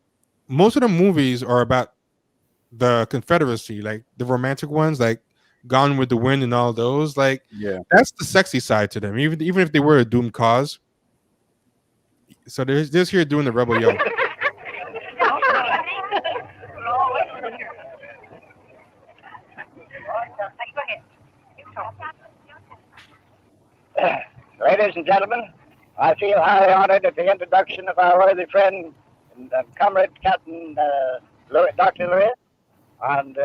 Most of the movies are about the Confederacy, like the romantic ones, like Gone with the Wind and all those. That's the sexy side to them, even if they were a doomed cause. So they're here doing the rebel yell. Ladies and gentlemen, I feel highly honored at the introduction of our worthy friend and comrade Captain Dr. Lewis, and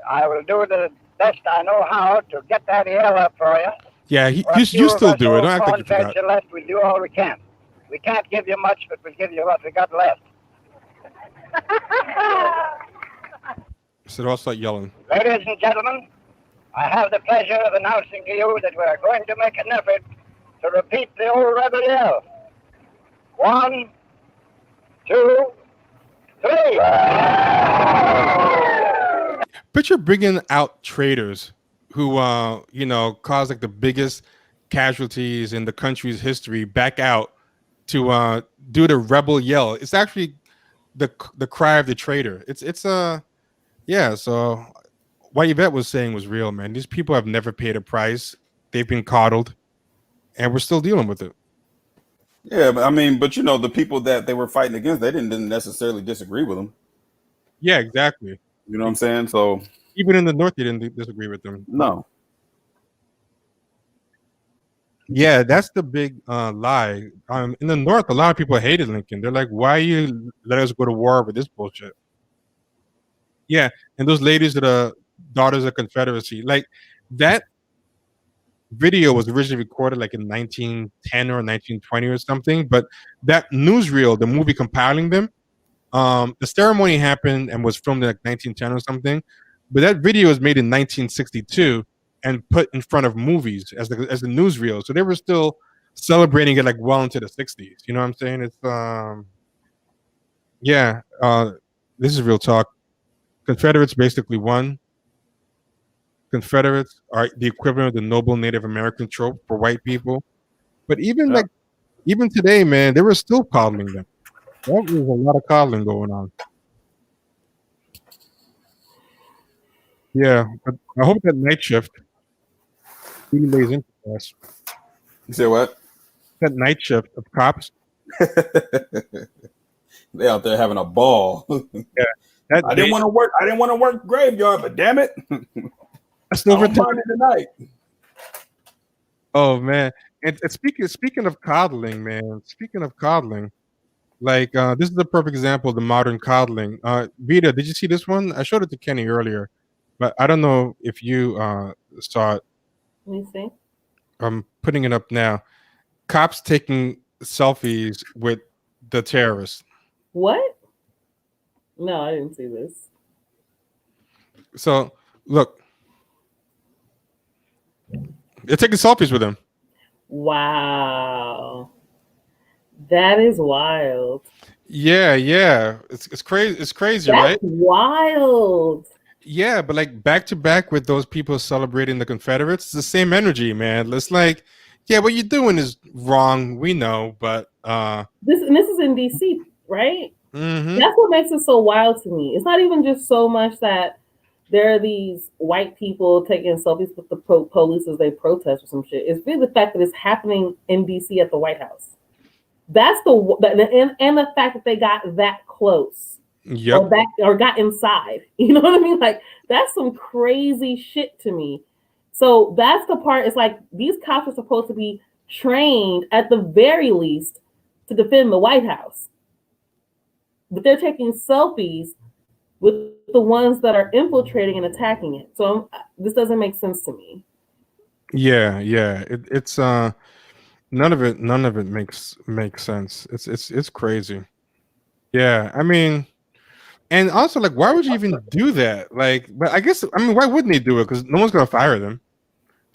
I will do the best I know how to get that yell up for you. Yeah, you still do it. Don't act like you forgot. Left, we'll do all we can. We can't give you much, but we'll give you what we got left. So they'll start yelling. Ladies and gentlemen, I have the pleasure of announcing to you that we are going to make an effort to repeat the old rebel yell. 1, 2, 3. Picture bringing out traitors who, caused like the biggest casualties in the country's history back out to do the rebel yell. It's actually the cry of the traitor. So what Yvette was saying was real, man. These people have never paid a price. They've been coddled, and we're still dealing with it. Yeah, but the people that they were fighting against, they didn't necessarily disagree with them. Yeah, exactly. You know what I'm saying? So even in the North, they didn't disagree with them. No. Yeah, that's the big lie. In the North, a lot of people hated Lincoln. They're like, why you let us go to war with this bullshit? Yeah, and those ladies are the Daughters of Confederacy. Like, that video was originally recorded like in 1910 or 1920 or something, but that newsreel, the movie compiling them, the ceremony happened and was filmed in like 1910 or something, but that video was made in 1962 and put in front of movies as the newsreel. So they were still celebrating it like well into the 60s. You know what I'm saying? It's this is real talk. Confederates basically won. Confederates are the equivalent of the noble Native American trope for white people. But even today, man, they were still coddling them. That was a lot of coddling going on. Yeah, but I hope that night shift really lays into us. You said what? That night shift of cops. They out there having a ball. Yeah, that I didn't want to work. I didn't want to work graveyard, but damn it, that's I over don't mind it tonight. Oh man, and speaking of coddling, man. Speaking of coddling, like this is the perfect example of the modern coddling. Vita, did you see this one? I showed it to Kenny earlier, but I don't know if you saw it. Let me see. I'm putting it up now. Cops taking selfies with the terrorists. What? No, I didn't see this. So look, they're taking selfies with him. Wow. That is wild. Yeah, it's crazy. It's crazy, That's right? wild. Yeah, but like back to back with those people celebrating the Confederates, it's the same energy, man. It's like, yeah, what you're doing is wrong. We know, but This is in DC, right? mhm. That's what makes it so wild to me. It's not even just so much that there are these white people taking selfies with the police as they protest or some shit. It's really the fact that it's happening in DC at the White House. That's and the fact that they got that close. Yep. Or got inside. You know what I mean? Like, that's some crazy shit to me. So that's the part. It's like these cops are supposed to be trained at the very least to defend the White House. But they're taking selfies with the ones that are infiltrating and attacking it. So this doesn't make sense to me. Yeah. It's none of it makes sense. It's crazy. Yeah, I mean, and also like, why would you even do that? Like, but I guess why wouldn't they do it? Because no one's gonna fire them.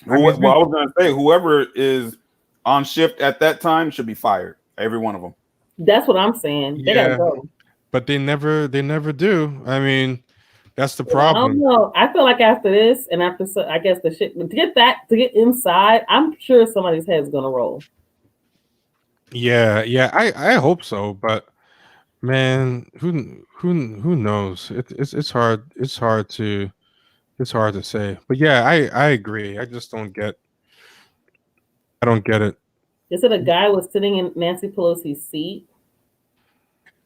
I was gonna say whoever is on shift at that time should be fired. Every one of them. That's what I'm saying. They gotta go. But they never do. I mean, that's the problem. I don't know. I feel like after this and after I guess the shit to get inside, I'm sure somebody's head's gonna roll. Yeah. I hope so, but man, who knows? It's hard. It's hard to say. But yeah, I agree. I just don't get. I don't get it. They said a guy was sitting in Nancy Pelosi's seat.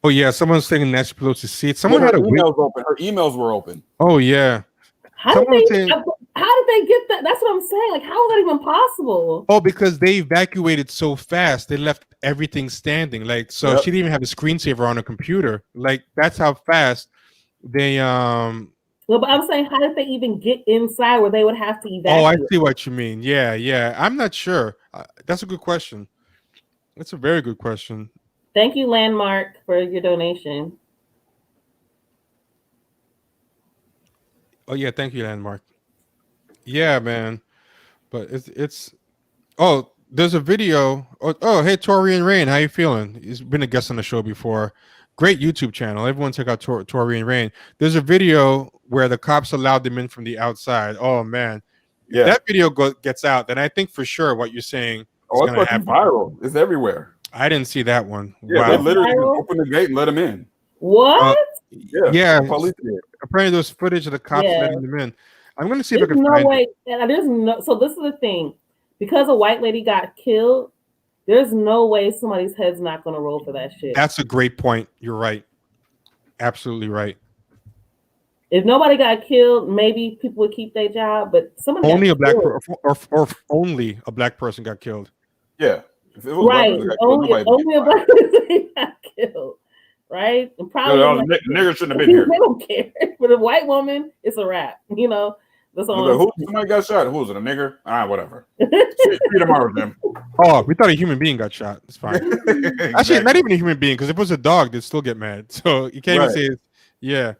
Oh yeah, someone's sitting in Nancy Pelosi's seat. Someone had emails open. Her emails were open. Oh yeah. How did they get that? That's what I'm saying. Like, how is that even possible? Oh, because they evacuated so fast, they left everything standing. Like, so she didn't even have a screensaver on her computer. Like, that's how fast they Well, but I'm saying, how did they even get inside where they would have to evacuate? Oh, I see what you mean. Yeah. I'm not sure. That's a good question. That's a very good question. Thank you, Landmark, for your donation. Oh yeah, thank you, Landmark. Yeah, man. But it's oh, there's a video. Oh, hey, Torian Rain, how you feeling? He's been a guest on the show before. Great YouTube channel. Everyone check out Torian Rain. There's a video where the cops allowed them in from the outside. Oh man, if that video gets out, then I think for sure what you're saying. Oh, it's fucking viral. It's everywhere. I didn't see that one. Yeah, they literally opened the gate and let them in. What? Yeah. Apparently, there's footage of the cops letting them in. I'm going to see if I can find it. There's no. So this is the thing, because a white lady got killed. There's no way somebody's head's not going to roll for that shit. That's a great point. You're right. Absolutely right. If nobody got killed, maybe people would keep their job. But somebody only a black or only a black person got killed. Yeah. Right. Only a black person got killed. Right. And probably nigger shouldn't have been here. They don't care. For the white woman, it's a wrap. You know. That's all. Somebody got shot. Who was it? A nigger? Whatever. See you tomorrow, Jim. Oh, we thought a human being got shot. It's fine. Exactly. Actually, not even a human being, because if it was a dog, they'd still get mad. So you can't even say it's, yeah,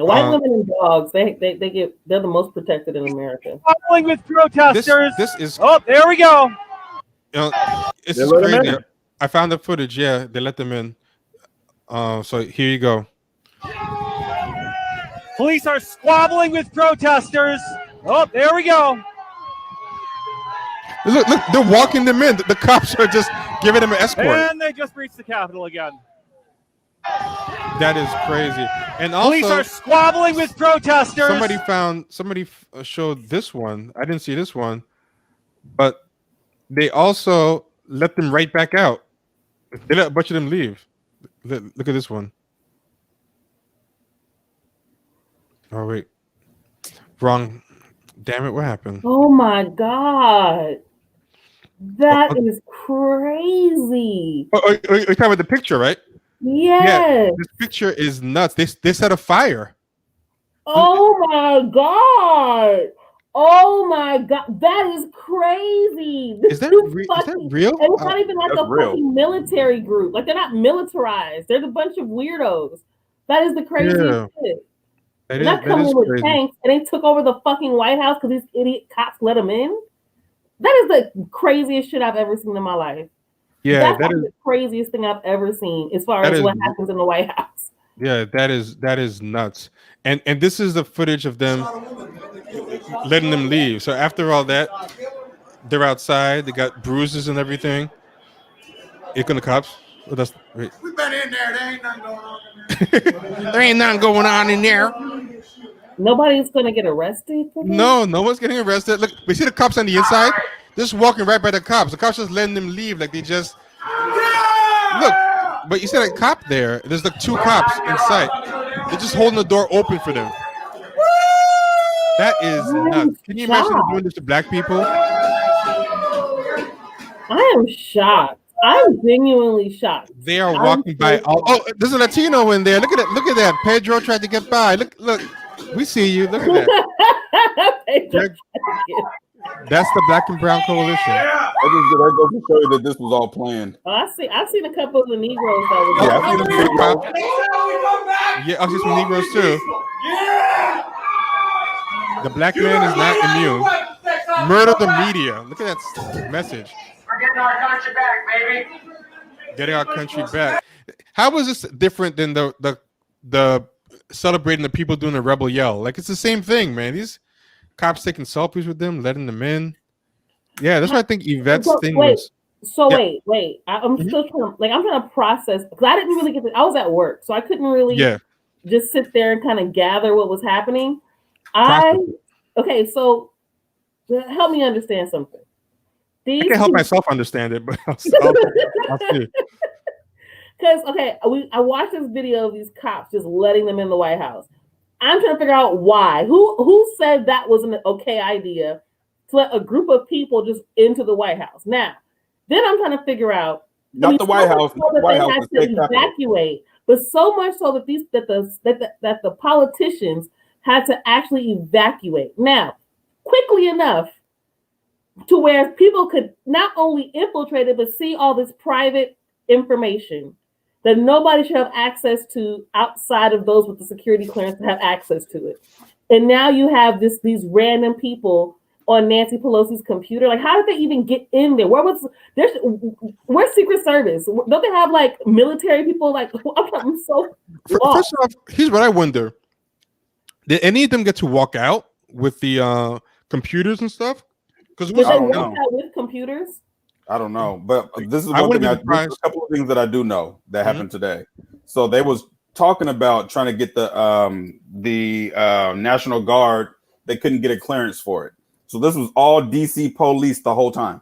white women and dogs, they're the most protected in America. Following with protesters. This is there we go. It's crazy. I found the footage. Yeah, they let them in. So here you go. Police are squabbling with protesters. Oh, there we go. Look, they're walking them in. The cops are just Giving him an escort. And they just reached the Capitol again. That is crazy. And Police also, are squabbling with protesters. Somebody showed this one. I didn't see this one, but they also let them right back out. They let a bunch of them leave. Look at this one. Oh wait, wrong. Damn it! What happened? Oh my God, that is crazy. You're talking about the picture, right? Yes. Yeah, this picture is nuts. They set a fire. Oh my God. Oh my God. That is crazy. Is that real? And it's not even like That's a real. fucking military group. Like, they're not militarized. They're a bunch of weirdos. That is the craziest shit. That They're not coming is with crazy. tanks and they took over the fucking White House because these idiot cops let them in. That is the craziest shit I've ever seen in my life. Yeah, That's that like is the craziest thing I've ever seen as far as what happens in the White House. Yeah, that is nuts. And this is the footage of them letting them leave. So after all that, they're outside. They got bruises and everything. Here come the cops. Oh, wait. We've been in there. There ain't nothing going on in there. There ain't nothing going on in there. Nobody's gonna get arrested for this? No one's getting arrested. Look, we see the cops on the inside. They're just walking right by the cops. The cops just letting them leave, like they just look. But you see that cop there. There's like two cops in sight. They're just holding the door open for them. That is nuts. Can you imagine doing this to black people? I am shocked. I'm genuinely shocked. They are walking by. Oh, there's a Latino in there. Look at it. Look at that. Pedro tried to get by. Look. We see you. Look at that. That's the Black and Brown Coalition. That goes to show you that this was all planned. Oh, I've seen a couple of the Negroes that was. Yeah, I've seen them big cops. Yeah, I've seen some Negroes too. The black man is not immune. Murder the media. Look at that message. We're getting our country back, baby. Getting our country back. How is this different than the celebrating the people doing the rebel yell? Like, it's the same thing, man. These cops taking selfies with them, letting them in. Yeah, that's why I think Yvette's thing was. So wait. I'm still trying to process because I didn't really I was at work, so I couldn't really just sit there and kind of gather what was happening. So help me understand something. I can help myself understand it, but I'll see. Because I watched this video of these cops just letting them in the White House. I'm trying to figure out why. Who said that was an okay idea to let a group of people just into the White House? Now, then I'm trying to figure out not the White House. The White House had to evacuate, but so much so that the politicians had to actually evacuate. Now, quickly enough to where people could not only infiltrate it but see all this private information that nobody should have access to outside of those with the security clearance to have access to it. And now you have these random people on Nancy Pelosi's computer. Like, how did they even get in there? Where's Secret Service? Don't they have like military people? Like, I'm so First off, here's what I wonder. Did any of them get to walk out with the computers and stuff? Because did they walk out with computers? I don't know, but this is one thing. There's a couple of things that I do know that happened today. So they was talking about trying to get the National Guard. They couldn't get a clearance for it. So this was all DC police the whole time.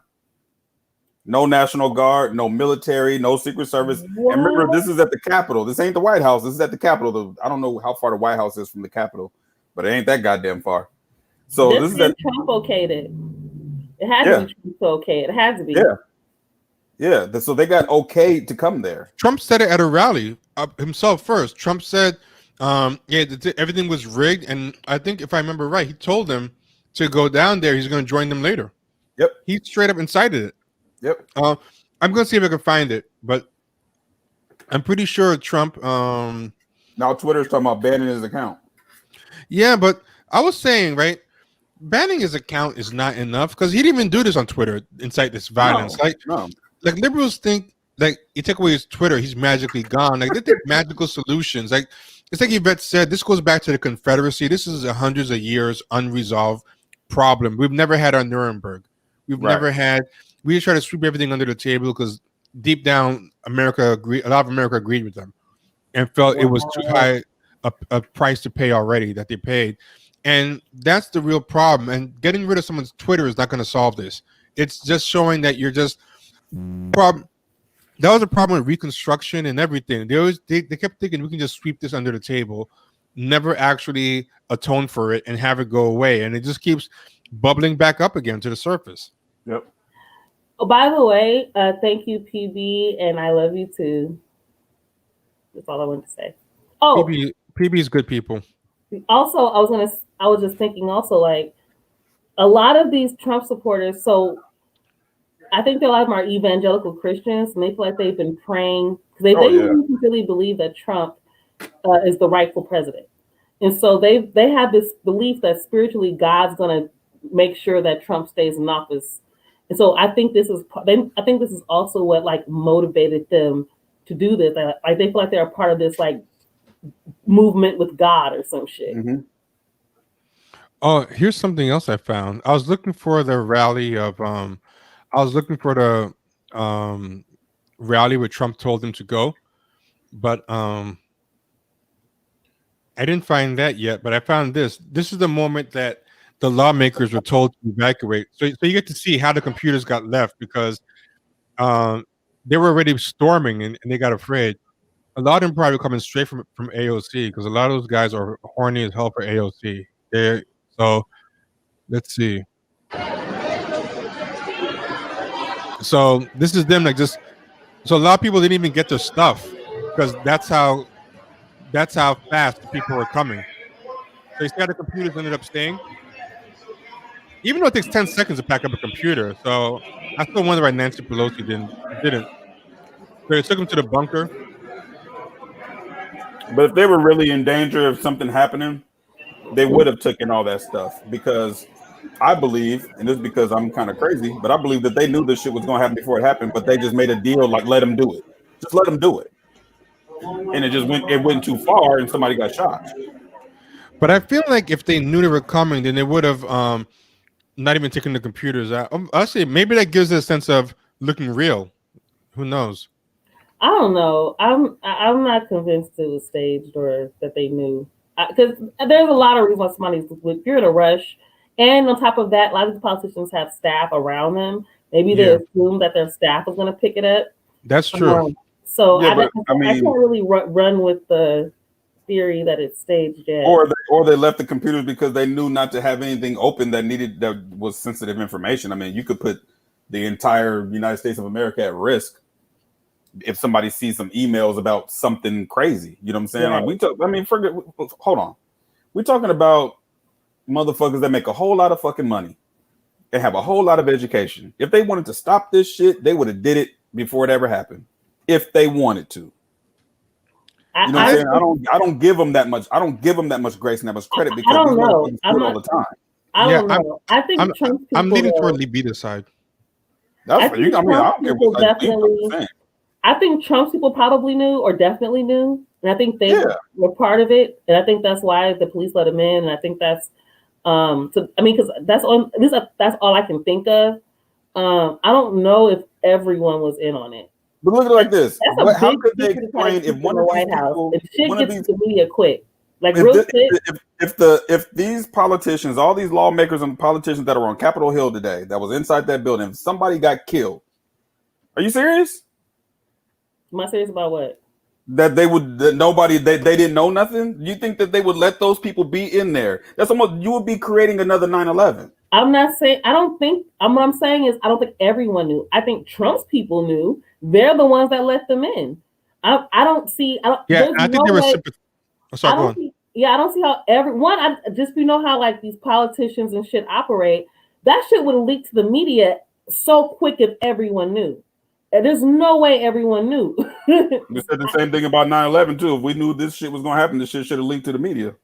No National Guard, no military, no Secret Service. What? And remember, this is at the Capitol. This ain't the White House. This is at the Capitol. I don't know how far the White House is from the Capitol, but it ain't that goddamn far. So this is Trump okayed it. It had to be Trump okay. It had to be. Yeah. So they got okay to come there. Trump said it at a rally himself first. Trump said, everything was rigged. And I think if I remember right, he told them to go down there. He's going to join them later. Yep. He straight up incited it. Yep. I'm going to see if I can find it, but I'm pretty sure Trump. Now Twitter's talking about banning his account. Yeah, but I was saying, right, banning his account is not enough because he didn't even do this on Twitter, incite this violence. Like liberals think like you take away his Twitter, he's magically gone. Like they think magical solutions. Like it's like Yvette said, this goes back to the Confederacy. This is hundreds of years unresolved problem. We've never had our Nuremberg. We've never had. We try to sweep everything under the table because deep down, a lot of America agreed with them and felt it was too high a price to pay already that they paid. And that's the real problem. And getting rid of someone's Twitter is not going to solve this. It's just showing that you're just problem. That was a problem with Reconstruction and everything. They kept thinking we can just sweep this under the table, never actually atone for it and have it go away. And it just keeps bubbling back up again to the surface. Yep. Oh, by the way, thank you, PB, and I love you too. That's all I wanted to say. Oh, PB is good people. Also, I was just thinking also, like, a lot of these Trump supporters, so I think a lot of them are evangelical Christians, and they feel like they've been praying because they really believe that Trump is the rightful president, and so they have this belief that spiritually God's going to make sure that Trump stays in office, and so I think this is also what like motivated them to do this. Like they feel like they're a part of this like movement with God or some shit. Mm-hmm. Oh, here's something else I found. I was looking for the rally of rally where Trump told him to go, but I didn't find that yet. But I found this. This is the moment that the lawmakers were told to evacuate. So you get to see how the computers got left because they were already storming and they got afraid. A lot of them probably coming straight from AOC because a lot of those guys are horny as hell for AOC. So let's see. So this is them like just. So a lot of people didn't even get their stuff because that's how fast the people were coming. So you see how the computers ended up staying. Even though it takes 10 seconds to pack up a computer, so I still wonder why Nancy Pelosi didn't. So they took them to the bunker. But if they were really in danger of something happening, they would have taken all that stuff because I believe, and this is because I'm kind of crazy, but I believe that they knew this shit was going to happen before it happened, but they just made a deal like let them do it. Just let them do it. And it went too far and somebody got shot. But I feel like if they knew they were coming, then they would have not even taken the computers out. Actually, maybe that gives a sense of looking real. Who knows? I don't know. I'm not convinced it was staged or that they knew. Because there's a lot of reasons why somebody's if you're in a rush, and on top of that, a lot of the politicians have staff around them. Maybe they assume that their staff is going to pick it up. That's true. So I can't really run with the theory that it's staged yet. Or they left the computers because they knew not to have anything open that was sensitive information. I mean, you could put the entire United States of America at risk if somebody sees some emails about something crazy. You know what I'm saying? Right. Hold on. We're talking about motherfuckers that make a whole lot of fucking money and have a whole lot of education. If they wanted to stop this shit, they would have did it before it ever happened. If they wanted to. You know what I'm saying? I don't give them that much. I don't give them that much grace and that much credit because I don't know. I'm not all the time. I don't know. I think I'm leaning toward Libita's side. That's what you. I mean, I don't care what side you're saying. I think Trump's people probably knew or definitely knew, and I think they were part of it, and I think that's why the police let them in, and I think that's because that's all I can think of. I don't know if everyone was in on it. But look at it like this: how could they explain if one of these people, if shit gets to the media quick, like if these politicians, all these lawmakers and politicians that are on Capitol Hill today, that was inside that building, if somebody got killed, are you serious? Am I serious about what? That they didn't know nothing? You think that they would let those people be in there? That's almost, you would be creating another 9/11. I'm not saying, what I'm saying is I don't think everyone knew. I think Trump's people knew. They're the ones that let them in. I don't see how everyone, you know how like these politicians and shit operate. That shit would have leaked to the media so quick if everyone knew. There's no way everyone knew. We said the same thing about 9/11 too. If we knew this shit was going to happen, this shit should have leaked to the media.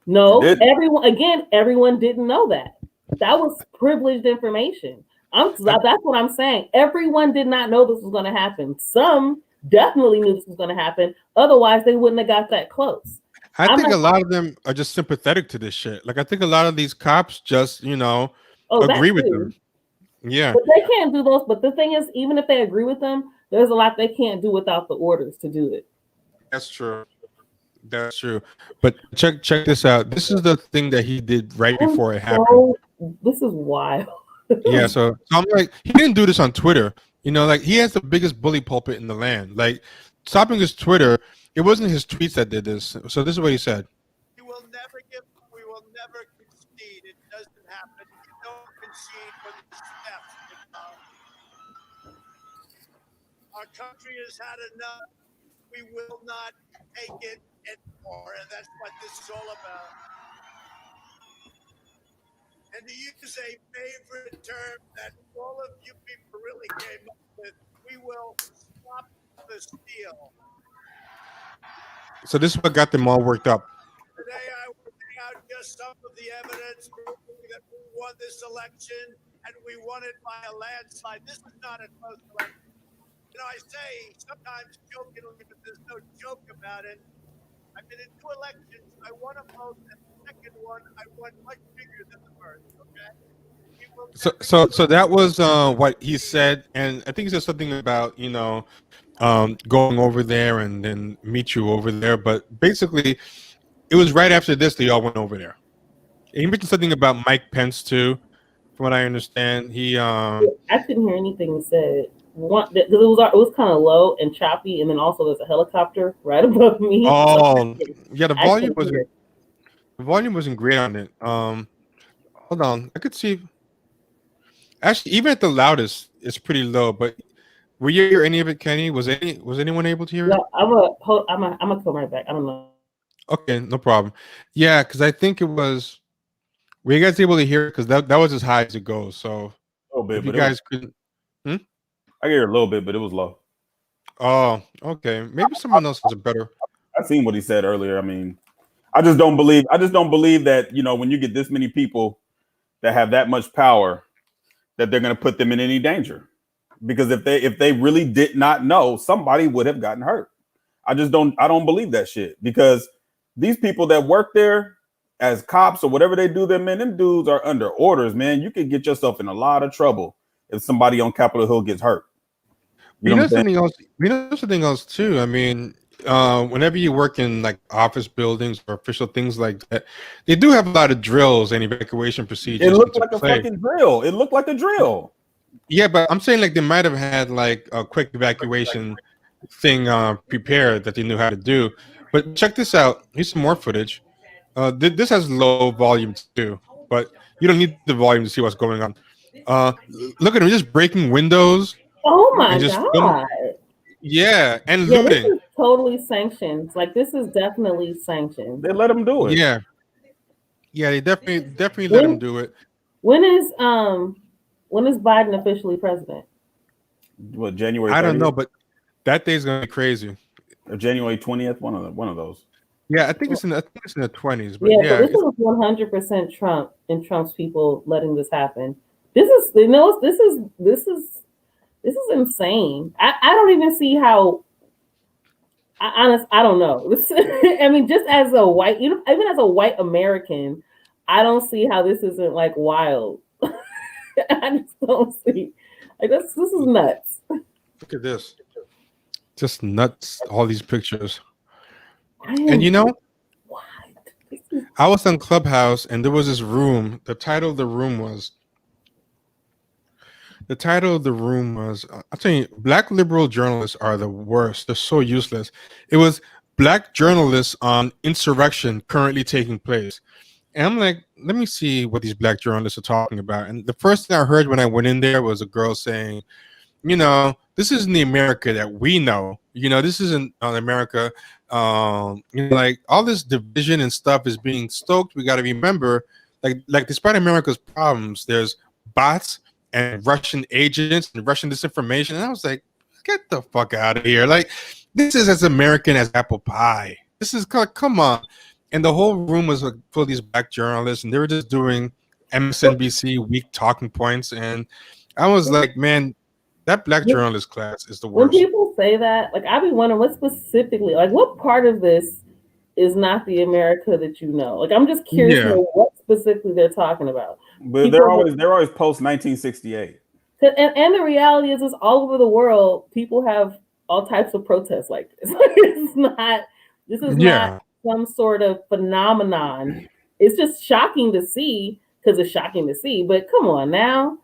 No, everyone didn't know that. That was privileged information. That's what I'm saying. Everyone did not know this was going to happen. Some definitely knew this was going to happen. Otherwise, they wouldn't have got that close. I think a lot of them are just sympathetic to this shit. Like I think a lot of these cops just, agree with them. Yeah. But they can't do those. But the thing is, even if they agree with them, there's a lot they can't do without the orders to do it. That's true. That's true. But check this out. This is the thing that he did right before it happened. This is wild. Yeah, so I'm like, he didn't do this on Twitter. You know, like he has the biggest bully pulpit in the land. Like stopping his Twitter, it wasn't his tweets that did this. So this is what he said. We will never concede. It doesn't happen. You don't concede when the steps involved. Our country has had enough. We will not take it anymore, and that's what this is all about. And to use a favorite term that all of you people really came up with, we will stop the steal. So this is what got them all worked up. Today I will bring out just some of the evidence proving that we won this election, and we won it by a landslide. This is not a close election. You know, I say sometimes jokingly, but there's no joke about it. I've been in 2 elections. I won them both, and the second one I won much bigger than the first. Okay. So that was what he said, and I think he said something about going over there and then meet you over there. But basically, it was right after this they all went over there. He mentioned something about Mike Pence too, from what I understand. He I didn't hear anything he said. Because it was kind of low and choppy, and then also there's a helicopter right above me. Oh, yeah, the volume wasn't great on it. Hold on, I could see. Actually, even at the loudest, it's pretty low. But were you hear any of it, Kenny? Was anyone able to hear it? No, I'm gonna come right back. I don't know. Okay, no problem. Yeah, because I think it was. Were you guys able to hear it? Because that was as high as it goes. So a little bit, if you guys couldn't. I hear a little bit, but it was low. Oh, okay. Maybe someone else has a better. I seen what he said earlier. I mean, I just don't believe that, when you get this many people that have that much power, that they're going to put them in any danger. Because if they really did not know, somebody would have gotten hurt. I don't believe that shit, because these people that work there as cops or whatever they do, them dudes are under orders, man. You could get yourself in a lot of trouble if somebody on Capitol Hill gets hurt. You know something else? We know something else too. I mean, whenever you work in like office buildings or official things like that, they do have a lot of drills and evacuation procedures. It looked like a fucking drill. It looked like a drill. Yeah, but I'm saying like they might have had like a quick evacuation thing prepared that they knew how to do. But check this out. Here's some more footage. This has low volume too, but you don't need the volume to see what's going on. Look at him just breaking windows. Oh my god! Yeah, and looting. This is totally sanctioned. Like this is definitely sanctioned. They let him do it. Yeah, they definitely let him do it. When is Biden officially president? What, January 30th? I don't know, but that day's gonna be crazy. Or January 20th, one of those. Yeah, I think it's in the 20s. But yeah, so this is 100% Trump and Trump's people letting this happen. This is insane. I don't even see how. I don't know. I mean, just as a white, even as a white American, I don't see how this isn't like wild. I just don't see. Like this is nuts. Look at this. Just nuts. All these pictures. And I was on Clubhouse and there was this room. The title of the room was. I'll tell you, black liberal journalists are the worst. They're so useless. It was black journalists on insurrection currently taking place. And I'm like, let me see what these black journalists are talking about. And the first thing I heard when I went in there was a girl saying, this isn't the America that we know. This isn't America. Like all this division and stuff is being stoked. We got to remember, like despite America's problems, there's bots and Russian agents and Russian disinformation. And I was like, get the fuck out of here. Like, this is as American as apple pie. This is, come on. And the whole room was like full of these black journalists, and they were just doing MSNBC weak talking points. And I was like, man, that black journalist class is the worst. When people say that, like, I be wondering what specifically, like, what part of this is not the America that you know? Like, I'm just curious to know what specifically they're talking about. But they're always post 1968. And the reality is all over the world, people have all types of protests like this. This is not some sort of phenomenon. It's just shocking to see because it's shocking to see. But come on now,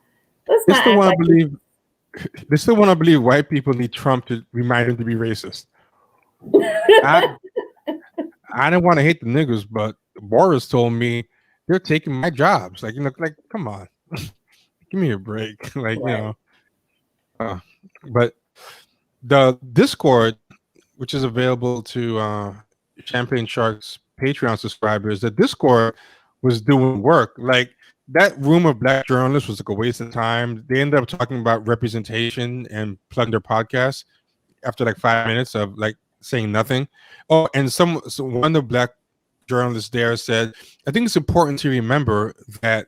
let's They not still act want like to believe. They still want to believe white people need Trump to remind them to be racist. I didn't want to hate the niggas, but Boris told me they're taking my jobs. Like, like come on, give me a break. Like, right. But the Discord, which is available to Champagne Shark's Patreon subscribers, the Discord was doing work. Like that room of black journalists was like a waste of time. They ended up talking about representation and plugging their podcasts after like 5 minutes of like saying nothing. Oh, and so one of the black journalists there said, I think it's important to remember that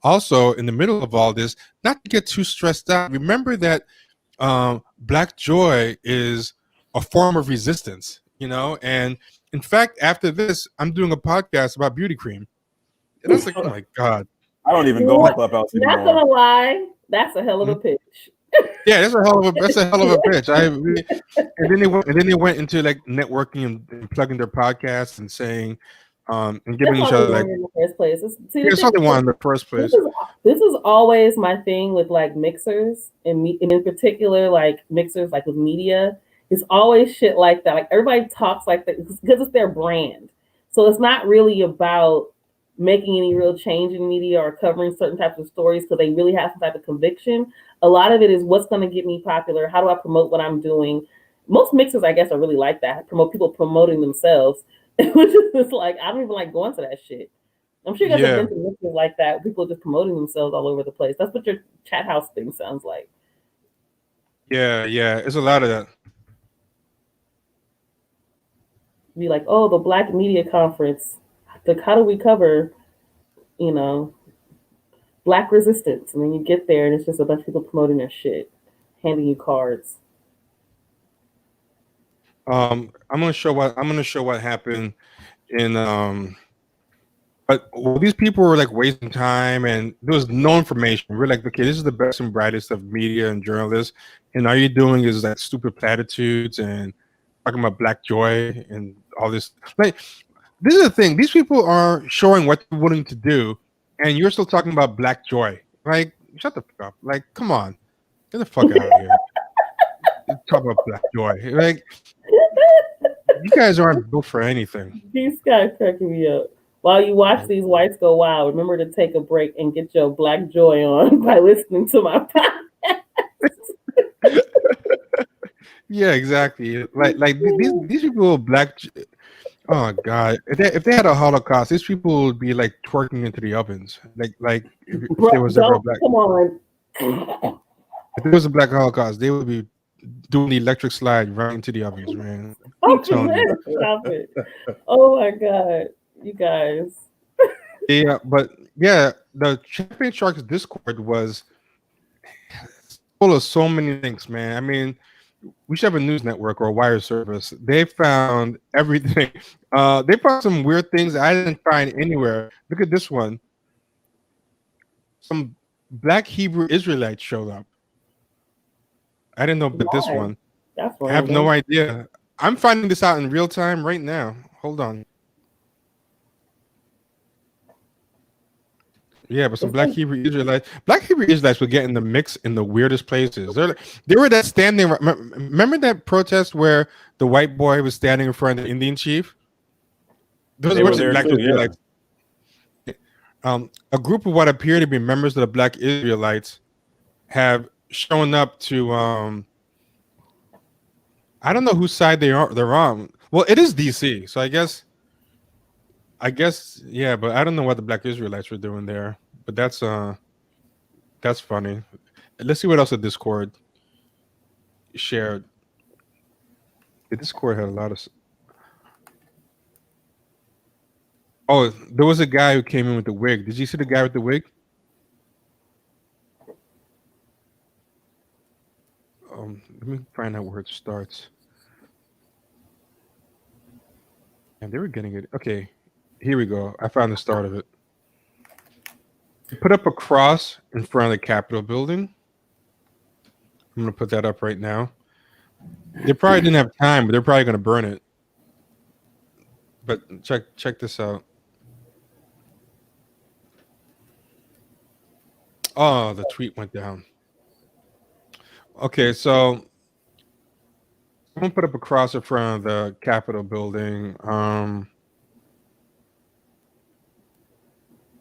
also in the middle of all this, not to get too stressed out. Remember that black joy is a form of resistance, and in fact, after this, I'm doing a podcast about beauty cream. And I was like, oh my God. I don't even go on Clubhouse anymore. Not gonna lie, that's a hell of a pitch. Yeah, that's a hell of a pitch. And then they went into like networking and plugging their podcasts and saying and giving each other like in the first place. That's all they want in the first place. This is always my thing with like mixers and in particular like mixers like with media. It's always shit like that. Like everybody talks like that because it's their brand. So it's not really about making any real change in media or covering certain types of stories because they really have some type of conviction. A lot of it is what's going to get me popular. How do I promote what I'm doing? Most mixers, I guess, are really like that. People promoting themselves, which is just like I don't even like going to that shit. I'm sure you guys have been to mixers like that. People just promoting themselves all over the place. That's what your chat house thing sounds like. Yeah, it's a lot of that. Be like, oh, the Black Media Conference. Like, how do we cover, Black resistance? And then you get there and it's just a bunch of people promoting their shit, handing you cards. I'm gonna show what happened in but these people were like wasting time and there was no information. We're like, okay, this is the best and brightest of media and journalists, and all you're doing is like stupid platitudes and talking about black joy and all this. Like, this is the thing. These people are showing what they're willing to do, and you're still talking about black joy. Like, shut the fuck up. Like, come on. Get the fuck out of here. Talk about black joy. Like, you guys aren't built for anything. These guys cracking me up. While you watch these whites go wild, remember to take a break and get your black joy on by listening to my podcast. Yeah, exactly. Like these people are black. Oh God! If they had a Holocaust, these people would be like twerking into the ovens. Like if there was ever a black. Come on. If there was a black Holocaust, they would be doing the electric slide right into the ovens, man. Stop it. Oh my God, you guys. Yeah, but yeah, the Champagne Sharks Discord was full of so many things, man. I mean, we should have a news network or a wire service. They found everything. They found some weird things I didn't find anywhere. Look at this one. Some black Hebrew Israelites showed up. I didn't know about this one. I have no idea. I'm finding this out in real time right now. Hold on. Yeah, but some black Hebrew Israelites would get in the mix in the weirdest places. They were that standing. Remember that protest where the white boy was standing in front of the Indian chief? Those were the black Israelites. Yeah. A group of what appear to be members of the black Israelites have shown up to. I don't know whose side they're on. Well, it is DC, so I guess, yeah, but I don't know what the black Israelites were doing there. But that's funny. Let's see what else the Discord shared. The Discord had a lot of. Oh, there was a guy who came in with the wig. Did you see the guy with the wig? Let me find out where it starts. And they were getting it. Okay, here we go. I found the start of it. He put up a cross in front of the Capitol building. I'm gonna put that up right now. They probably didn't have time, but they're probably gonna burn it. But check this out. Oh, the tweet went down. Okay, so someone put up a cross in front of the Capitol building.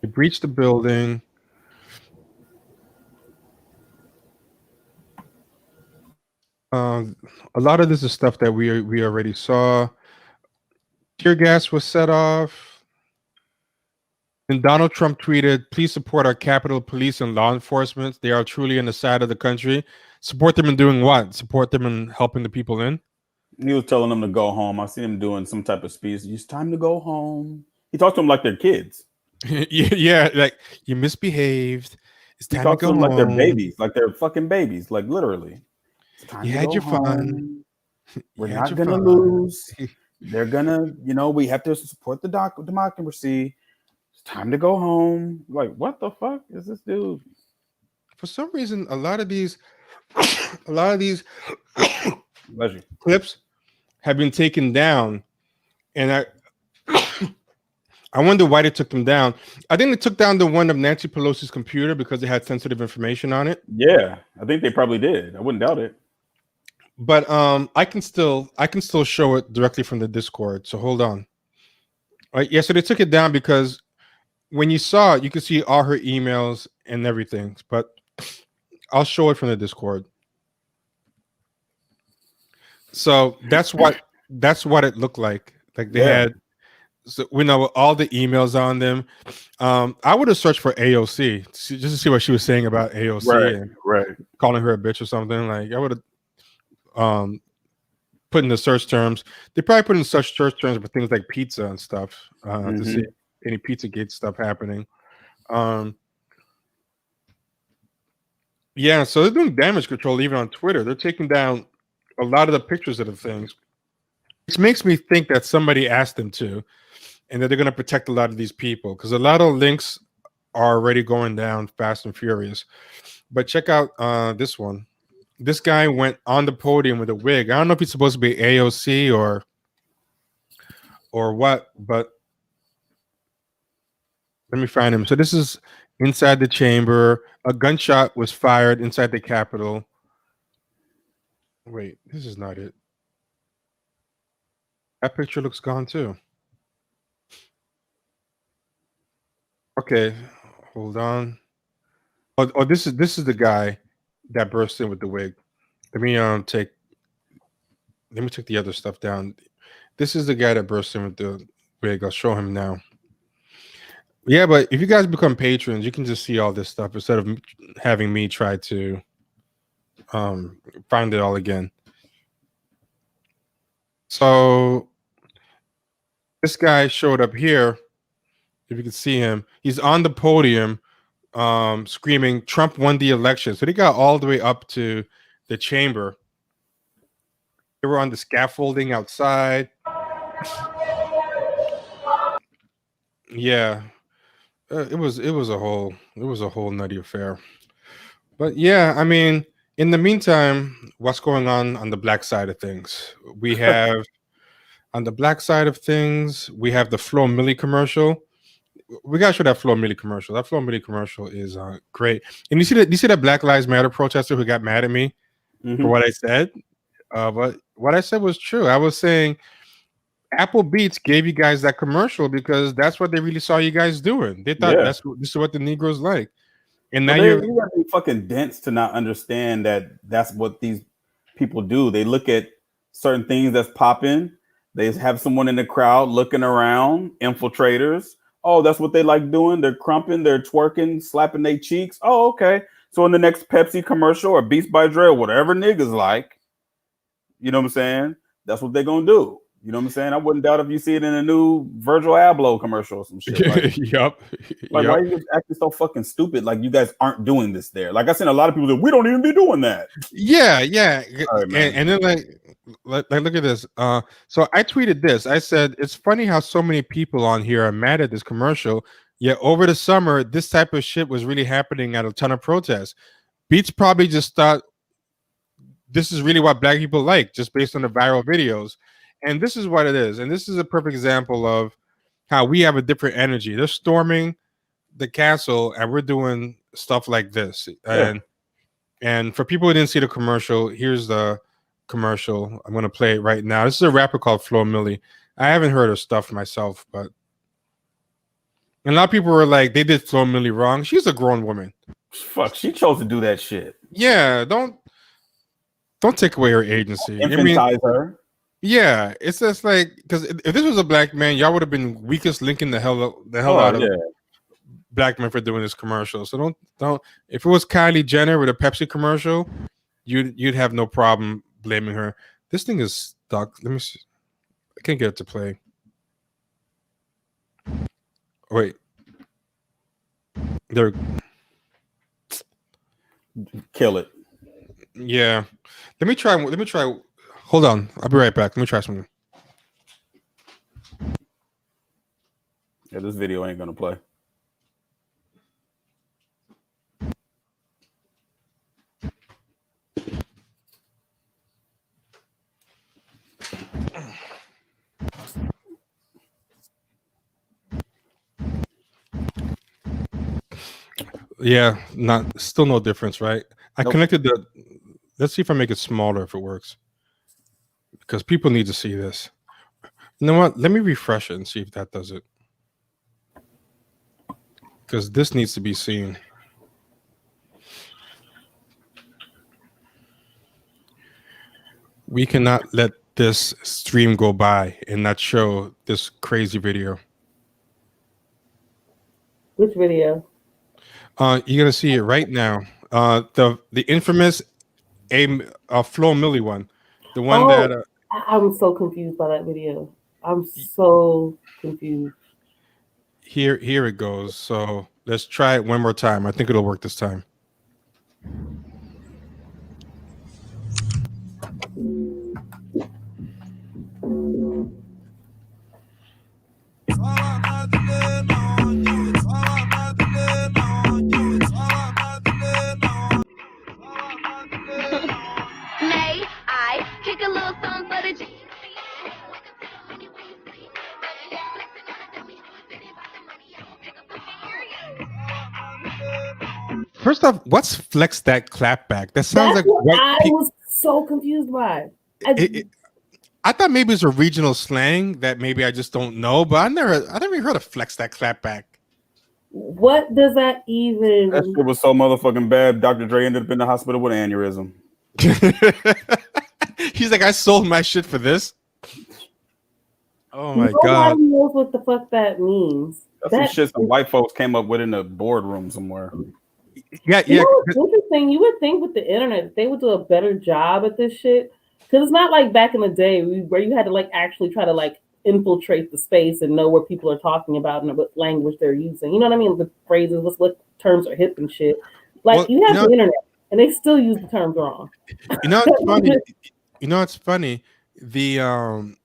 They breached the building. A lot of this is stuff that we already saw. Tear gas was set off. And Donald Trump tweeted, "Please support our Capitol Police and law enforcement. They are truly on the side of the country. Support them in doing what? Support them in helping the people in." He was telling them to go home. I seen him doing some type of speech. It's time to go home. He talked to them like they're kids. Yeah, like you misbehaved. It's time to go home. Like they're babies, like they're fucking babies, like literally. It's time you to had go your home. fun. We're not gonna lose. They're gonna, we have to support the democracy. It's time to go home. Like, what the fuck is this dude? For some reason, a lot of these clips have been taken down, and I wonder why they took them down. I think they took down the one of Nancy Pelosi's computer because it had sensitive information on it. Yeah, I think they probably did. I wouldn't doubt it. But I can still show it directly from the Discord. So hold on. All right, yeah, so they took it down because when you saw it, you could see all her emails and everything. But I'll show it from the Discord. So that's what it looked like. Like they had, so we know all the emails on them. I would have searched for AOC just to see what she was saying about AOC and calling her a bitch or something. Like I would have put in the search terms. They probably put in such search terms for things like pizza and stuff to see any Pizzagate stuff happening. Yeah, so they're doing damage control even on Twitter. They're taking down a lot of the pictures of the things, which makes me think that somebody asked them to, and that they're going to protect a lot of these people because a lot of links are already going down fast and furious. But check out this one. This guy went on the podium with a wig. I don't know if he's supposed to be AOC or what, but let me find him. So this is inside the chamber. A gunshot was fired inside the Capitol. Wait, this is not it. That picture looks gone too. Okay, hold on. Oh, this is the guy that burst in with the wig. Let me take the other stuff down. This is the guy that burst in with the wig. I'll show him now. Yeah, but if you guys become patrons, you can just see all this stuff instead of having me try to find it all again. So this guy showed up here. If you can see him, he's on the podium screaming, "Trump won the election." So they got all the way up to the chamber. They were on the scaffolding outside. Yeah, it was a whole nutty affair. But yeah, I mean, in the meantime, what's going on the black side of things? We have on the black side of things, we have the Flo Milli commercial. We gotta show that Flo Milli commercial. That Flo Milli commercial is great. And you see that Black Lives Matter protester who got mad at me for what I said. But what I said was true. I was saying Apple Beats gave you guys that commercial because that's what they really saw you guys doing. They thought this is what the Negroes like. And now you gotta be fucking dense to not understand that that's what these people do. They look at certain things that's popping. They have someone in the crowd looking around, infiltrators. Oh, that's what they like doing. They're crumping, they're twerking, slapping their cheeks. Oh, okay. So in the next Pepsi commercial or Beats by Dre or whatever niggas like, you know what I'm saying? That's what they're gonna do. You know what I'm saying? I wouldn't doubt if you see it in a new Virgil Abloh commercial or some shit. Like, Yep. Like, why are you acting so fucking stupid? Like, you guys aren't doing this there. Like, I seen a lot of people that we don't even be doing that. Yeah. Right, and then like look at this. So I tweeted this. I said, it's funny how so many people on here are mad at this commercial. Yet over the summer, this type of shit was really happening at a ton of protests. Beats probably just thought this is really what black people like, just based on the viral videos. And this is what it is. And this is a perfect example of how we have a different energy. They're storming the castle, and we're doing stuff like this. And for people who didn't see the commercial, here's the commercial. I'm going to play it right now. This is a rapper called Flo Milli. I haven't heard her stuff myself, but a lot of people were like, they did Flo Milli wrong. She's a grown woman. Fuck, she chose to do that shit. Yeah, don't take away her agency. Infantilize her. Yeah, it's just like, because if this was a black man, y'all would have been weakest linking the hell out of black men for doing this commercial. So don't. If it was Kylie Jenner with a Pepsi commercial, you'd have no problem blaming her. This thing is stuck. Let me see. I can't get it to play. Wait. There. Kill it. Yeah. Let me try. Hold on. I'll be right back. Let me try something. Yeah, this video ain't gonna play. Yeah, still no difference, right? I connected the. Let's see if I make it smaller if it works, because people need to see this. You know what? Let me refresh it and see if that does it, because this needs to be seen. We cannot let this stream go by and not show this crazy video. Which video? You're gonna see it right now. The infamous Flo Milli one, the one that I'm so confused by that video. I'm so confused. Here it goes. So let's try it one more time. I think it'll work this time. May I kick a little song for the G? First off, what's flex that clapback? That sounds That's like what I was so confused by. I thought maybe it's a regional slang that maybe I just don't know, but I never heard of flex that clapback. What does that even? That shit was so motherfucking bad. Dr. Dre ended up in the hospital with an aneurysm. He's like, I sold my shit for this. Oh my Nobody god! knows what the fuck that means. That's some shit some white folks came up with in a boardroom somewhere. Yeah. You know what's interesting? You would think with the internet they would do a better job at this shit, because it's not like back in the day where you had to like actually try to like infiltrate the space and know what people are talking about and what language they're using. You know what I mean? The phrases, what terms are hip and shit. Like you have the internet, and they still use the terms wrong. You know what's funny? You know what's funny? The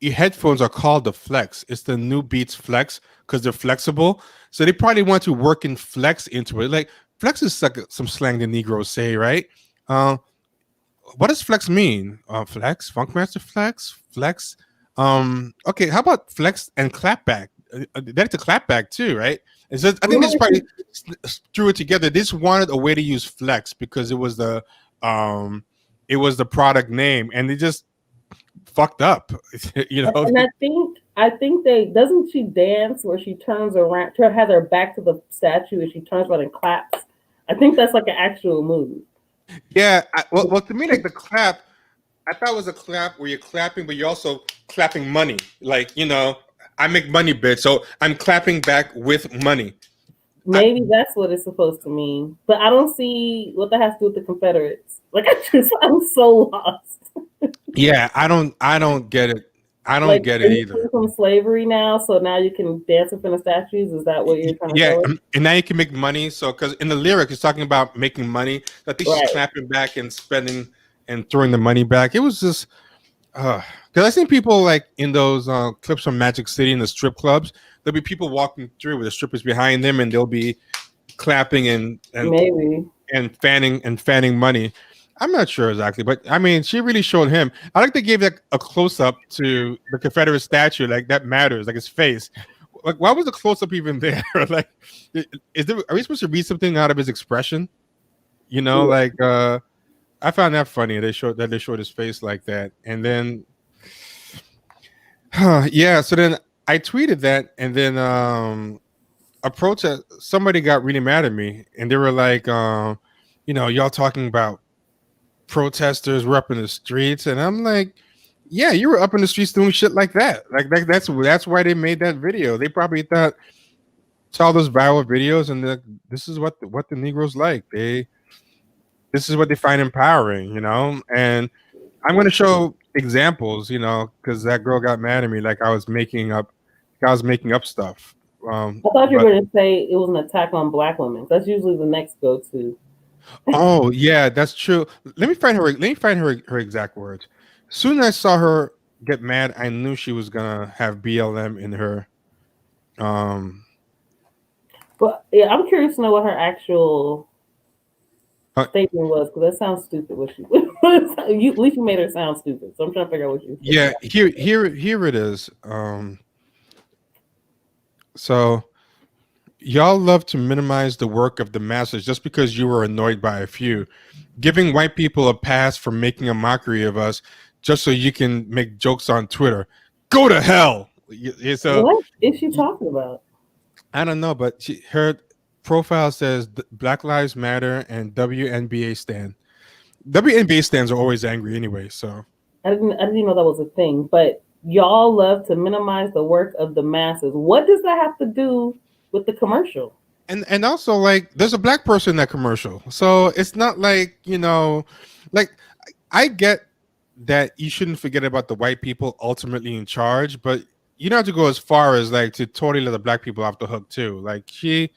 headphones are called the Flex. It's the new Beats Flex because they're flexible. So they probably want to work in flex into it. Like flex is like some slang the Negroes say, right? What does flex mean? Flex, Funkmaster Flex, flex. Okay, how about flex and clapback? That's a clapback too, right? And so I think this probably threw it together. This wanted a way to use flex because it was the product name, and they just fucked up, you know. And I think doesn't she dance where she turns around, has her back to the statue, and she turns around and claps. I think that's like an actual move. Yeah, well, to me, like the clap, I thought it was a clap where you're clapping, but you're also clapping money. Like, you know, I make money, bitch, so I'm clapping back with money. Maybe that's what it's supposed to mean, but I don't see what that has to do with the Confederates. Like, I'm so lost. Yeah, I don't get it. I don't get it either. From slavery now, so now you can dance in front of statues. Is that what you're trying to say? Yeah, and now you can make money. So, because in the lyric, it's talking about making money. I think she's clapping back and spending and throwing the money back. It was just because I seen people like in those clips from Magic City in the strip clubs. There'll be people walking through with the strippers behind them, and they'll be clapping and maybe and fanning money. I'm not sure exactly, but I mean, she really showed him. I like they gave like a close up to the Confederate statue, like that matters, like his face. Like, why was the close up even there? Like, is there? Are we supposed to read something out of his expression? You know, like I found that funny. They showed his face like that, and then yeah. So then I tweeted that, and then a protest. Somebody got really mad at me, and they were like, y'all talking about protesters were up in the streets, and I'm like, yeah, you were up in the streets doing shit like that. Like that's why they made that video. They probably thought, saw those viral videos, and this is what the Negroes like. This is what they find empowering, and I'm going to show examples, because that girl got mad at me like I was making up stuff. I thought you were going to say it was an attack on Black women. That's usually the next go-to. Oh yeah, that's true. Let me find her exact words. Soon as I saw her get mad, I knew she was gonna have BLM in her. But yeah, I'm curious to know what her actual statement was, because that sounds stupid. What she at least you made her sound stupid. So I'm trying to figure out what she. Yeah, here it is. So y'all love to minimize the work of the masses just because you were annoyed by a few, giving white people a pass for making a mockery of us just so you can make jokes on Twitter. Go to hell. So what is she talking about? I don't know, but her profile says Black Lives Matter and WNBA stand. WNBA stands are always angry anyway, so I didn't even know that was a thing. But y'all love to minimize the work of the masses. What does that have to do with the commercial? And also, like, there's a black person in that commercial, so it's not like, like, I get that you shouldn't forget about the white people ultimately in charge, but you don't have to go as far as like to totally let the black people off the hook too. Like, she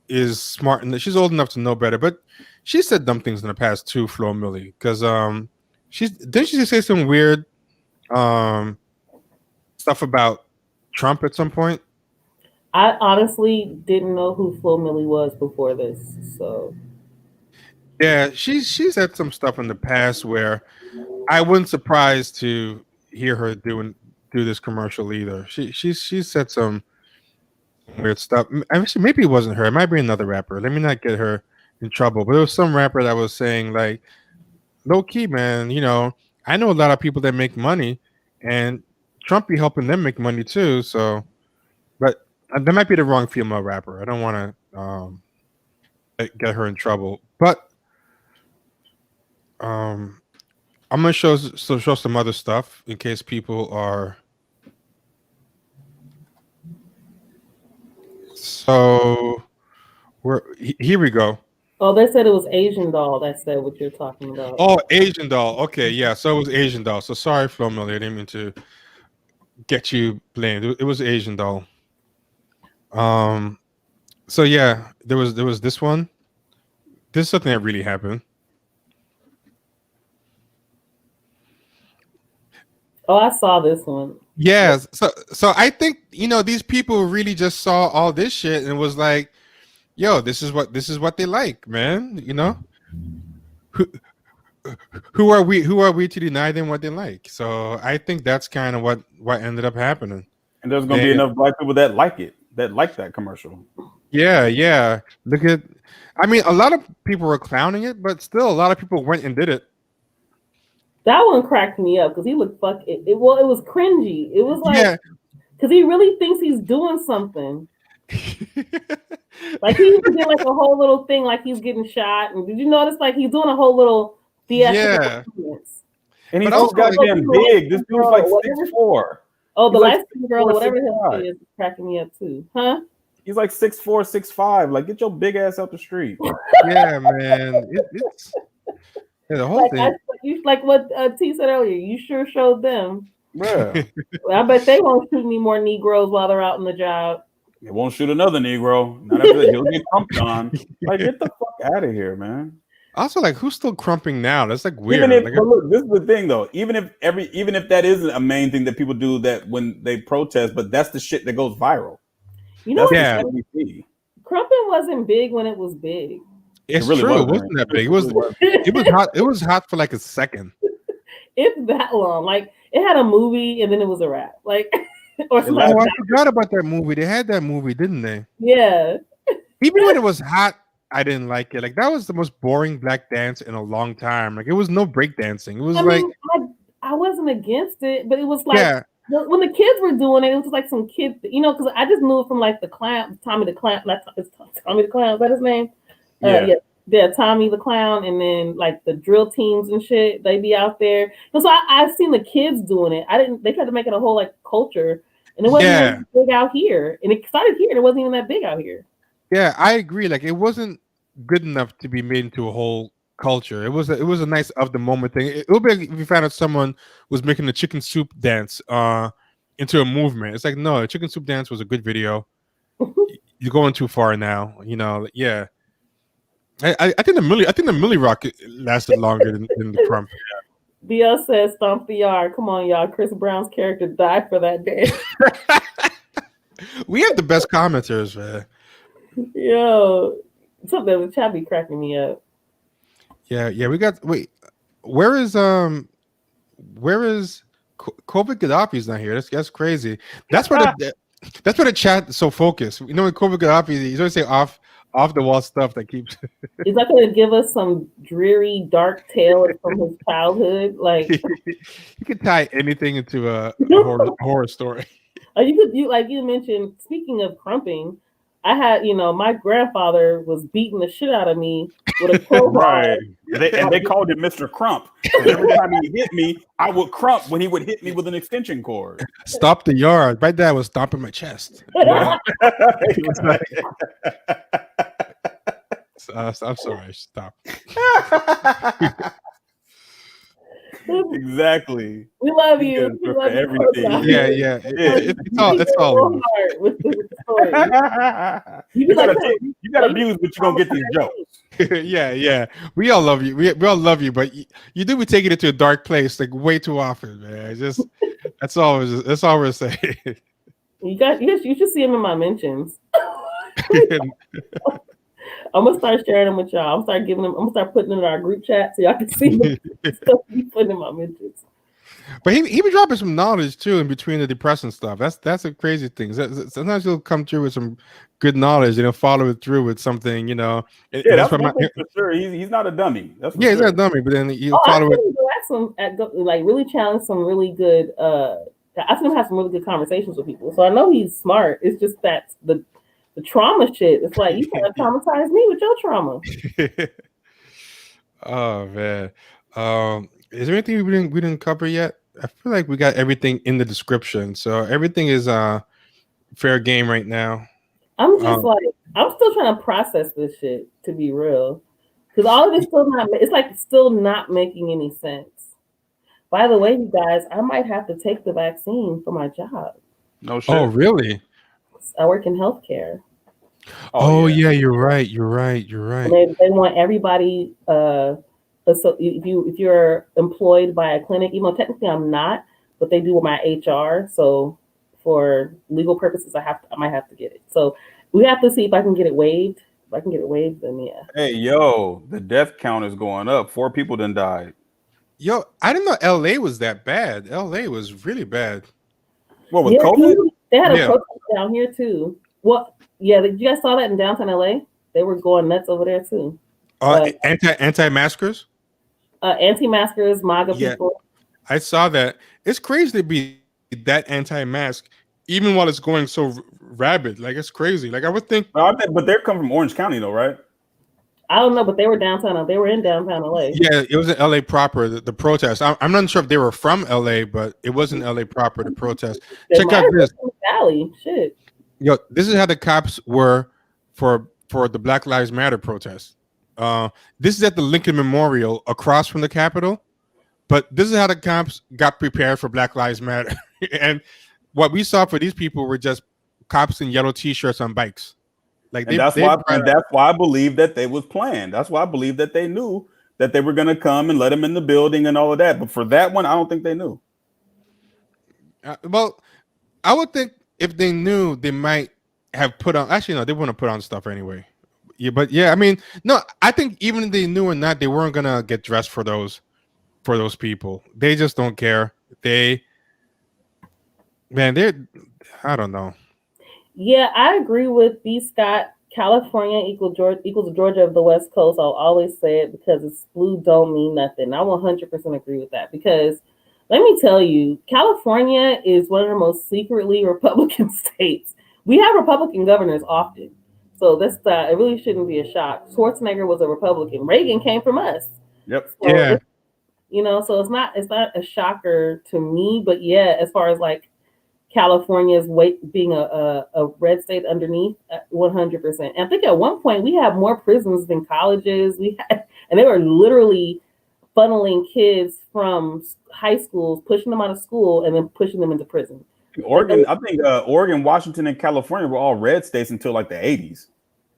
is smart and she's old enough to know better, but she said dumb things in the past too, Flo Milli, because didn't she say some weird stuff about Trump at some point? I honestly didn't know who Flo Milli was before this, so yeah, she's had some stuff in the past where I wasn't surprised to hear her do this commercial either. She said some weird stuff. Actually, maybe it wasn't her. It might be another rapper. Let me not get her in trouble. But it was some rapper that was saying, like, low key, man, I know a lot of people that make money, and Trump be helping them make money too. So, but that might be the wrong female rapper. I don't want to get her in trouble. But I'm gonna show some other stuff in case people are. So, here we go. Oh, they said it was Asian Doll that said what you're talking about. Oh, Asian Doll. Okay, yeah. So it was Asian Doll. So sorry, Flo Milli. I didn't mean to get you blamed. It was Asian Doll. So yeah, there was this one. This is something that really happened. Oh, I saw this one. Yeah. So I think these people really just saw all this shit and was like, yo, this is what they like, man. Who are we to deny them what they like? So I think that's kind of what ended up happening. And there's gonna be enough black people that like it, that like that commercial. Yeah. Look at, I mean, a lot of people were clowning it, but still a lot of people went and did it. That one cracked me up because he looked it was cringy. It was like, because he really thinks he's doing something. Like, he even did like a whole little thing, like he's getting shot. And did you notice, like, he's doing a whole little theatrical and he's so goddamn big. This dude's like 6'4". Oh, the light skin girl, whatever his is cracking me up too, huh? He's like 6'4", 6'5". Like, get your big ass out the street. Yeah, man. It's the whole thing. Like what T said earlier, you sure showed them. Yeah. I bet they won't shoot any more Negroes while they're out on the job. They won't shoot another Negro. Not after that, he'll get crumped on. Like, get the fuck out of here, man. Also, like, who's still crumping now? That's like weird. But look, this is the thing though. Even if that isn't a main thing that people do, that when they protest, but that's the shit that goes viral. You know, yeah. Crumping wasn't big when it was big. It's really true. It wasn't. wasn't that big. It was hot. It was hot for like a second. It's that long. Like it had a movie and then it was a wrap. Like or something. Oh, I forgot about that movie. They had that movie, didn't they? Yeah. Even when it was hot, I didn't like it. Like that was the most boring black dance in a long time. Like it was no break dancing. It was I wasn't against it, but it was like yeah. when the kids were doing it, it was like some kids, because I just moved from like the clown, Tommy the Clown. Is Tommy the Clown, is that his name? Yeah, Tommy the Clown, and then like the drill teams and shit, they be out there. And so I've seen the kids doing it. They tried to make it a whole like culture, and it wasn't even big out here. And it started here, and it wasn't even that big out here. Yeah, I agree. Like it wasn't good enough to be made into a whole culture. It was a nice of the moment thing. It would be like if you found out someone was making the chicken soup dance into a movement. It's like no, the chicken soup dance was a good video. You're going too far now. Yeah. I think the Milli Rock lasted longer than the Crump. BL says stomp the yard. Come on, y'all. Chris Brown's character died for that day. We have the best commenters, man. Yo, something in the chat be cracking me up. Yeah. We got. Wait, where is COVID Gaddafi's not here? That's crazy. That's where the chat is so focused. When COVID Gaddafi, he's always say off the wall stuff that keeps. Is that going to give us some dreary, dark tale from his childhood? Like you could tie anything into a horror story. You mentioned. Speaking of crumping, I had my grandfather was beating the shit out of me with a crowbar. Right, and they called him Mr. Crump. Every time he hit me, I would crump when he would hit me with an extension cord. Stop the yard. My dad was stomping my chest. I'm sorry. Stop. Exactly. We love you. We love everything. Yeah. It's all. With the story. You got abused, but you're gonna get these jokes. Yeah. We all love you. We all love you, but you do be taking it to a dark place like way too often, man. That's all we're saying. You should see him in my mentions. I'm gonna start sharing them with y'all. I'm gonna start putting them in our group chat so y'all can see the stuff he putting in my mentions. But he be dropping some knowledge too in between the depressing stuff. That's a crazy thing. Sometimes he'll come through with some good knowledge and he'll follow it through with something, Yeah, that's one thing for sure. He's not a dummy. He's not a dummy, but then he'll follow it. Really challenge some really good. I've seen him have some really good conversations with people, so I know he's smart. It's just that the trauma shit. It's like you can't traumatize me with your trauma. Oh man. Is there anything we didn't cover yet? I feel like we got everything in the description, so everything is fair game right now. I'm just I'm still trying to process this shit, to be real, because all of it's still not making any sense. By the way, you guys, I might have to take the vaccine for my job. No shit. Oh really? I work in healthcare. Yeah, you're right. And they want everybody. So if you're employed by a clinic, even though technically I'm not, but they do with my HR. So for legal purposes, I might have to get it. So we have to see if I can get it waived. If I can get it waived, then yeah. Hey, yo, the death count is going up. 4 people done died. Yo, I didn't know LA was that bad. LA was really bad. What with COVID? They had a protest down here too. What? Yeah, you guys saw that in downtown LA. They were going nuts over there too. Anti-maskers? Anti-maskers, MAGA people. I saw that. It's crazy to be that anti-mask, even while it's going so rabid. Like it's crazy. Like I would think. But they're coming from Orange County though, right? I don't know, but they were downtown. They were in downtown LA. Yeah, it was in LA proper. The protest. I'm not sure if they were from LA, but it was in LA proper. The protest. Check out this. Valley. Shit. Yo, this is how the cops were for the Black Lives Matter protest. This is at the Lincoln Memorial across from the Capitol, but this is how the cops got prepared for Black Lives Matter. And what we saw for these people were just cops in yellow T-shirts on bikes. That's why I believe that they was planned. That's why I believe that they knew that they were going to come and let them in the building and all of that. But for that one, I don't think they knew. Well, I would think if they knew, they might have put on. Actually, no, they wouldn't put on stuff anyway. Yeah, but yeah, I mean, no, I think even if they knew or not, they weren't gonna get dressed for those people. They just don't care. They're I don't know. Yeah, I agree with B. Scott. California equals Georgia of the West Coast. I'll always say it because it's blue don't mean nothing. I 100% agree with that because let me tell you, California is one of the most secretly Republican states. We have Republican governors often. So that's it really shouldn't be a shock. Schwarzenegger was a Republican. Reagan came from us. Yep. So Yeah. so it's not a shocker to me, but yeah, as far as like California's being a red state underneath, 100%. And I think at one point we had more prisons than colleges. And they were literally funneling kids from high schools, pushing them out of school, and then pushing them into prison. Oregon, I think Oregon, Washington, and California were all red states until like the 80s.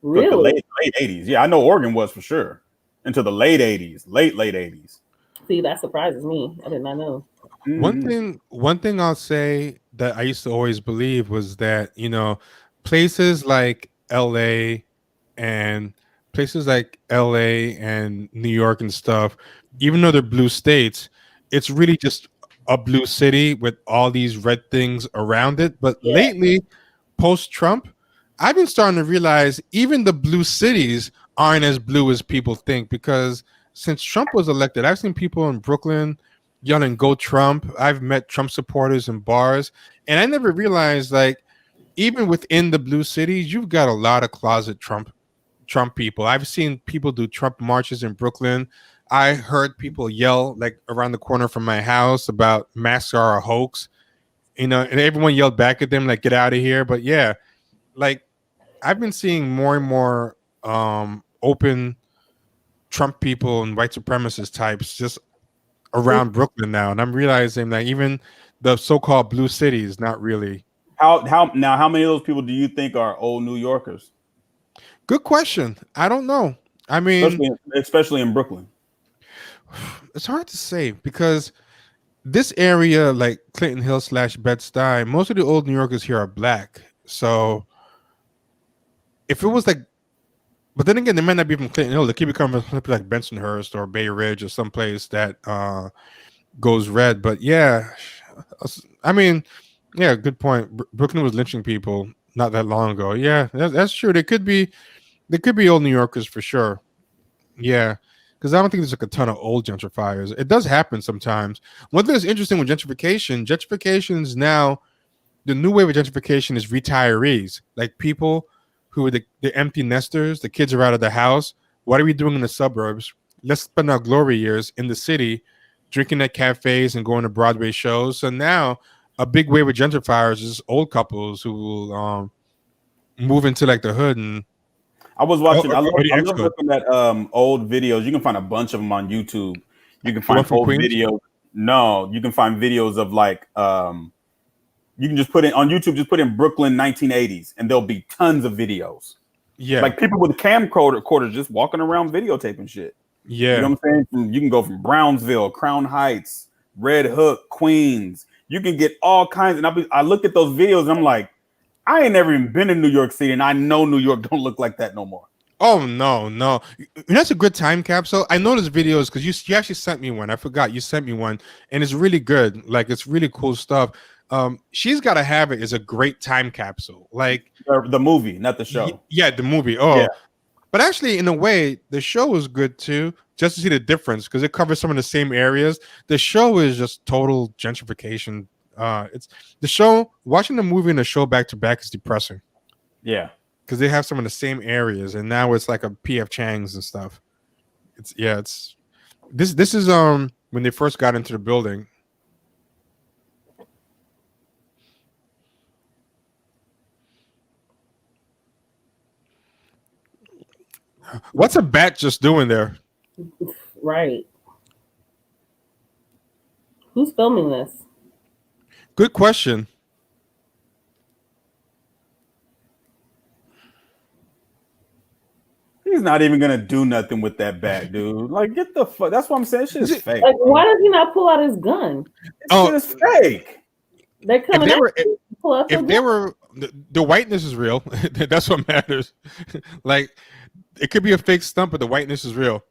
Really? Like the late 80s. Yeah, I know Oregon was for sure until the late 80s, late 80s. See, that surprises me. I did not know. One thing I'll say that I used to always believe was that, places like LA and New York and stuff, even though they're blue states, it's really just a blue city with all these red things around it. But lately, post-Trump, I've been starting to realize even the blue cities aren't as blue as people think, because since Trump was elected, I've seen people in Brooklyn yelling "Go Trump." I've met Trump supporters in bars, and I never realized, like, even within the blue cities, you've got a lot of closet Trump people. I've seen people do Trump marches in Brooklyn. I heard people yell like around the corner from my house about masks are a hoax, and everyone yelled back at them like, "Get out of here!" But yeah, like I've been seeing more and more open Trump people and white supremacist types just around Brooklyn now, and I'm realizing that even the so-called blue cities, not really. How many of those people do you think are old New Yorkers? Good question. I don't know. I mean, especially in Brooklyn. It's hard to say because this area, like Clinton Hill / Bed-Stuy, most of the old New Yorkers here are black. So if it was like, but then again, they might not be from Clinton Hill. They could be coming from like Bensonhurst or Bay Ridge or someplace that goes red. But yeah, I mean, yeah, good point. Brooklyn was lynching people not that long ago. Yeah, that's true. They could be old New Yorkers for sure. Yeah, because I don't think there's like a ton of old gentrifiers. It does happen sometimes. One thing that's interesting with gentrification is now the new wave of gentrification is retirees, like people who are the empty nesters. The kids are out of the house. What are we doing in the suburbs? Let's spend our glory years in the city, drinking at cafes and going to Broadway shows. So now a big wave of gentrifiers is old couples who will move into like the hood. And I was watching. I love looking at old videos. You can find a bunch of them on YouTube. You can find old videos. No, you can find videos of like you can just put in on YouTube. Just put in Brooklyn 1980s, and there'll be tons of videos. Yeah, like people with camcorders just walking around videotaping shit. Yeah, you know what I'm saying. You can go from Brownsville, Crown Heights, Red Hook, Queens. You can get all kinds. And I look at those videos, and I'm like, I ain't never even been in New York City, and I know New York don't look like that no more. Oh no, that's a good time capsule. I know those videos because you actually sent me one. I forgot you sent me one, and it's really good. Like it's really cool stuff. She's Gotta Have It is a great time capsule. Like the movie, not the show. Yeah, the movie. Oh, yeah. But actually, in a way, the show was good too, just to see the difference because it covers some of the same areas. The show is just total gentrification. It's the show. Watching the movie and the show back to back is depressing. Yeah, because they have some of the same areas, and now it's like a PF Chang's and stuff. It's this is when they first got into the building. What's a bat just doing there? Right. Who's filming this? Good question. He's not even gonna do nothing with that bat, dude. Like, get the fuck. That's what I'm saying. Shit is fake. Like, why does he not pull out his gun? Shit is fake. They're coming. the whiteness is real. That's what matters. Like, it could be a fake stunt, but the whiteness is real.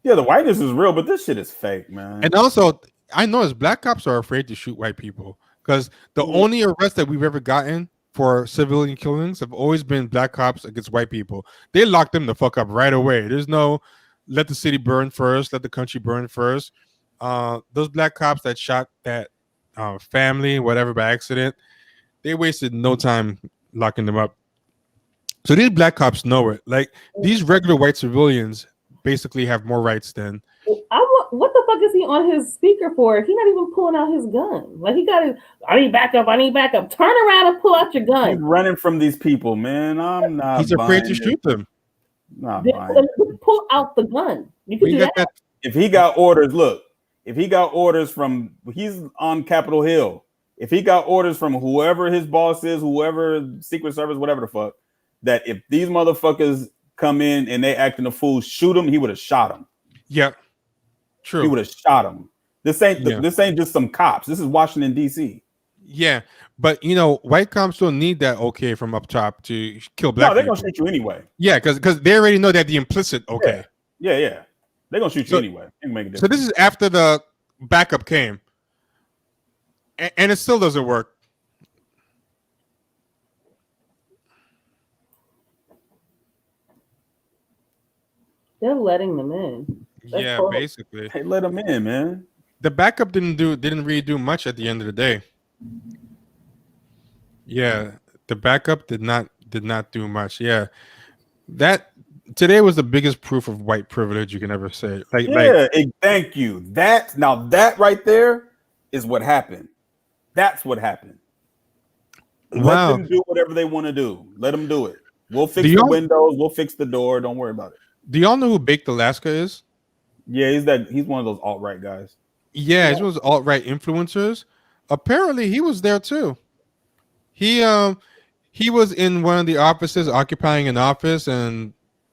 Yeah, the whiteness is real, but this shit is fake, man. And also, I noticed black cops are afraid to shoot white people because the only arrests that we've ever gotten for civilian killings have always been black cops against white people. They lock them the fuck up right away. There's no let the city burn first, let the country burn first. Those black cops that shot that family, whatever, by accident, they wasted no time locking them up. So these black cops know it. Like, these regular white civilians basically have more rights than. What the fuck is he on his speaker for? He's not even pulling out his gun. Like, he got his, I need backup. Turn around and pull out your gun. He's running from these people, man. I'm not. He's afraid to shoot them. Not pull out the gun. You can do that. If he got orders, look. If he got orders from, he's on Capitol Hill. If he got orders from whoever his boss is, whoever Secret Service, whatever the fuck, that if these motherfuckers come in and they acting a fool, shoot him, he would have shot him. Yeah. True. He would have shot him. This ain't just some cops. This is Washington, D.C. Yeah, but white cops don't need that okay from up top to kill black people. No, they're gonna shoot you anyway. Yeah, because they already know that the implicit okay. Yeah. They're gonna shoot you anyway. Make a difference. So this is after the backup came. And it still doesn't work. They're letting them in. That's cool. Basically. Hey, let them in, man. The backup didn't really do much at the end of the day. Yeah, the backup did not do much. Yeah, that today was the biggest proof of white privilege you can ever say. Thank you. That right there is what happened. That's what happened. Let them do whatever they want to do. Let them do it. We'll fix the windows. We'll fix the door. Don't worry about it. Do y'all know who Baked Alaska is? Yeah, he's one of those alt-right guys. Yeah, he's one of those alt-right influencers. Apparently, he was there too. He was in one of the offices, occupying an office, and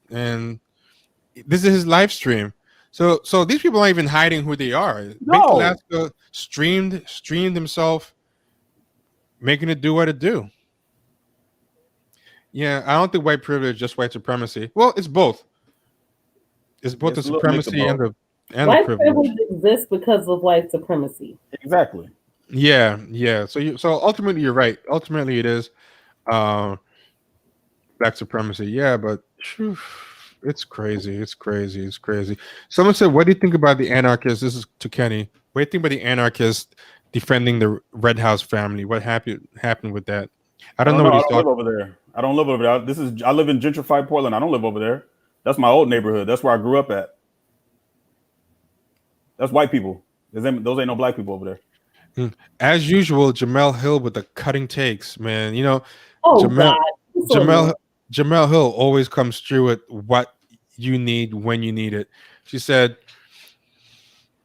this is his live stream. So these people aren't even hiding who they are. No. Baked Alaska streamed himself, making it do what it do. Yeah, I don't think white privilege is just white supremacy. Well, it's both. It's both the supremacy and the white privilege. Privilege exists because of white supremacy. Exactly. Yeah. So ultimately, you're right. Ultimately, it is black supremacy. Yeah, but it's crazy. It's crazy. Someone said, "What do you think about the anarchists?" This is to Kenny. What do you think about the anarchists defending the Red House family? What happened with that? I don't know what he's talking. I don't live over there. I don't live over there. I live in gentrified Portland. I don't live over there. That's my old neighborhood. That's where I grew up at. That's white people. Those ain't no black people over there. As usual, Jamel Hill with the cutting takes, man. Jamel Hill always comes through with what you need when you need it. She said,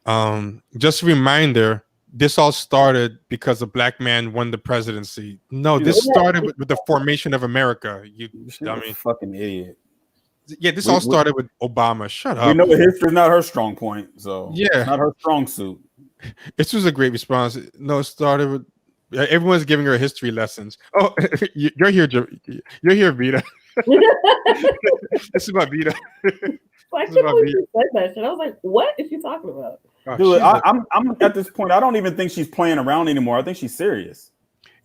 just a reminder, this all started because a black man won the presidency. No, this started with the formation of America. You dummy. Fucking idiot. Yeah, this all started with Obama. Shut up. We know history is not her strong point, so yeah, it's not her strong suit. This was a great response. No, it started with everyone's giving her history lessons. Oh, you're here, Vita. This is my Vita. I can't believe you said that shit. I was like, what is she talking about? Oh, dude, I'm at this point. I don't even think she's playing around anymore. I think she's serious.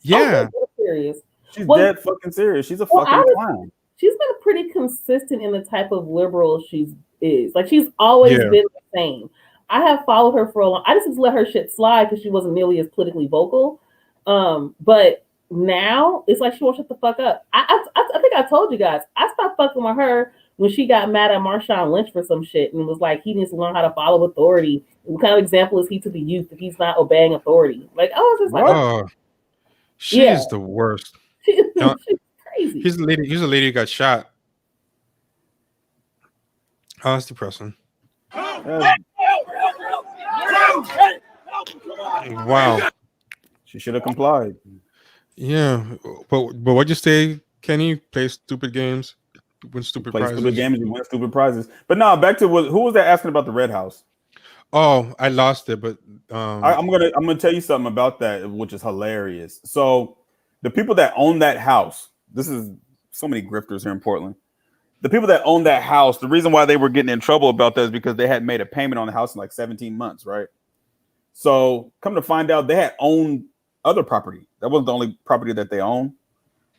Yeah, serious. She's dead fucking serious. She's a fucking clown. She's been pretty consistent in the type of liberal she is. Like, she's always been the same. I have followed her for a long. I just let her shit slide because she wasn't nearly as politically vocal. But now it's like she won't shut the fuck up. I think I told you guys I stopped fucking with her when she got mad at Marshawn Lynch for some shit and was like, he needs to learn how to follow authority. What kind of example is he to the youth if he's not obeying authority? Like, I was just like, she is the worst. She's crazy. He's a lady who got shot. Oh, that's depressing. Wow. She should have complied. Yeah, but what'd you say, Kenny? Play stupid games, win stupid prizes. Stupid games, you win stupid prizes. But no, back to who was that asking about the Red House? Oh, I lost it, but I'm gonna tell you something about that, which is hilarious. So the people that own that house, this is so many grifters here in Portland. The people that own that house, the reason why they were getting in trouble about that is because they hadn't made a payment on the house in like 17 months, right? So come to find out, they had owned other property. That wasn't the only property that they owned.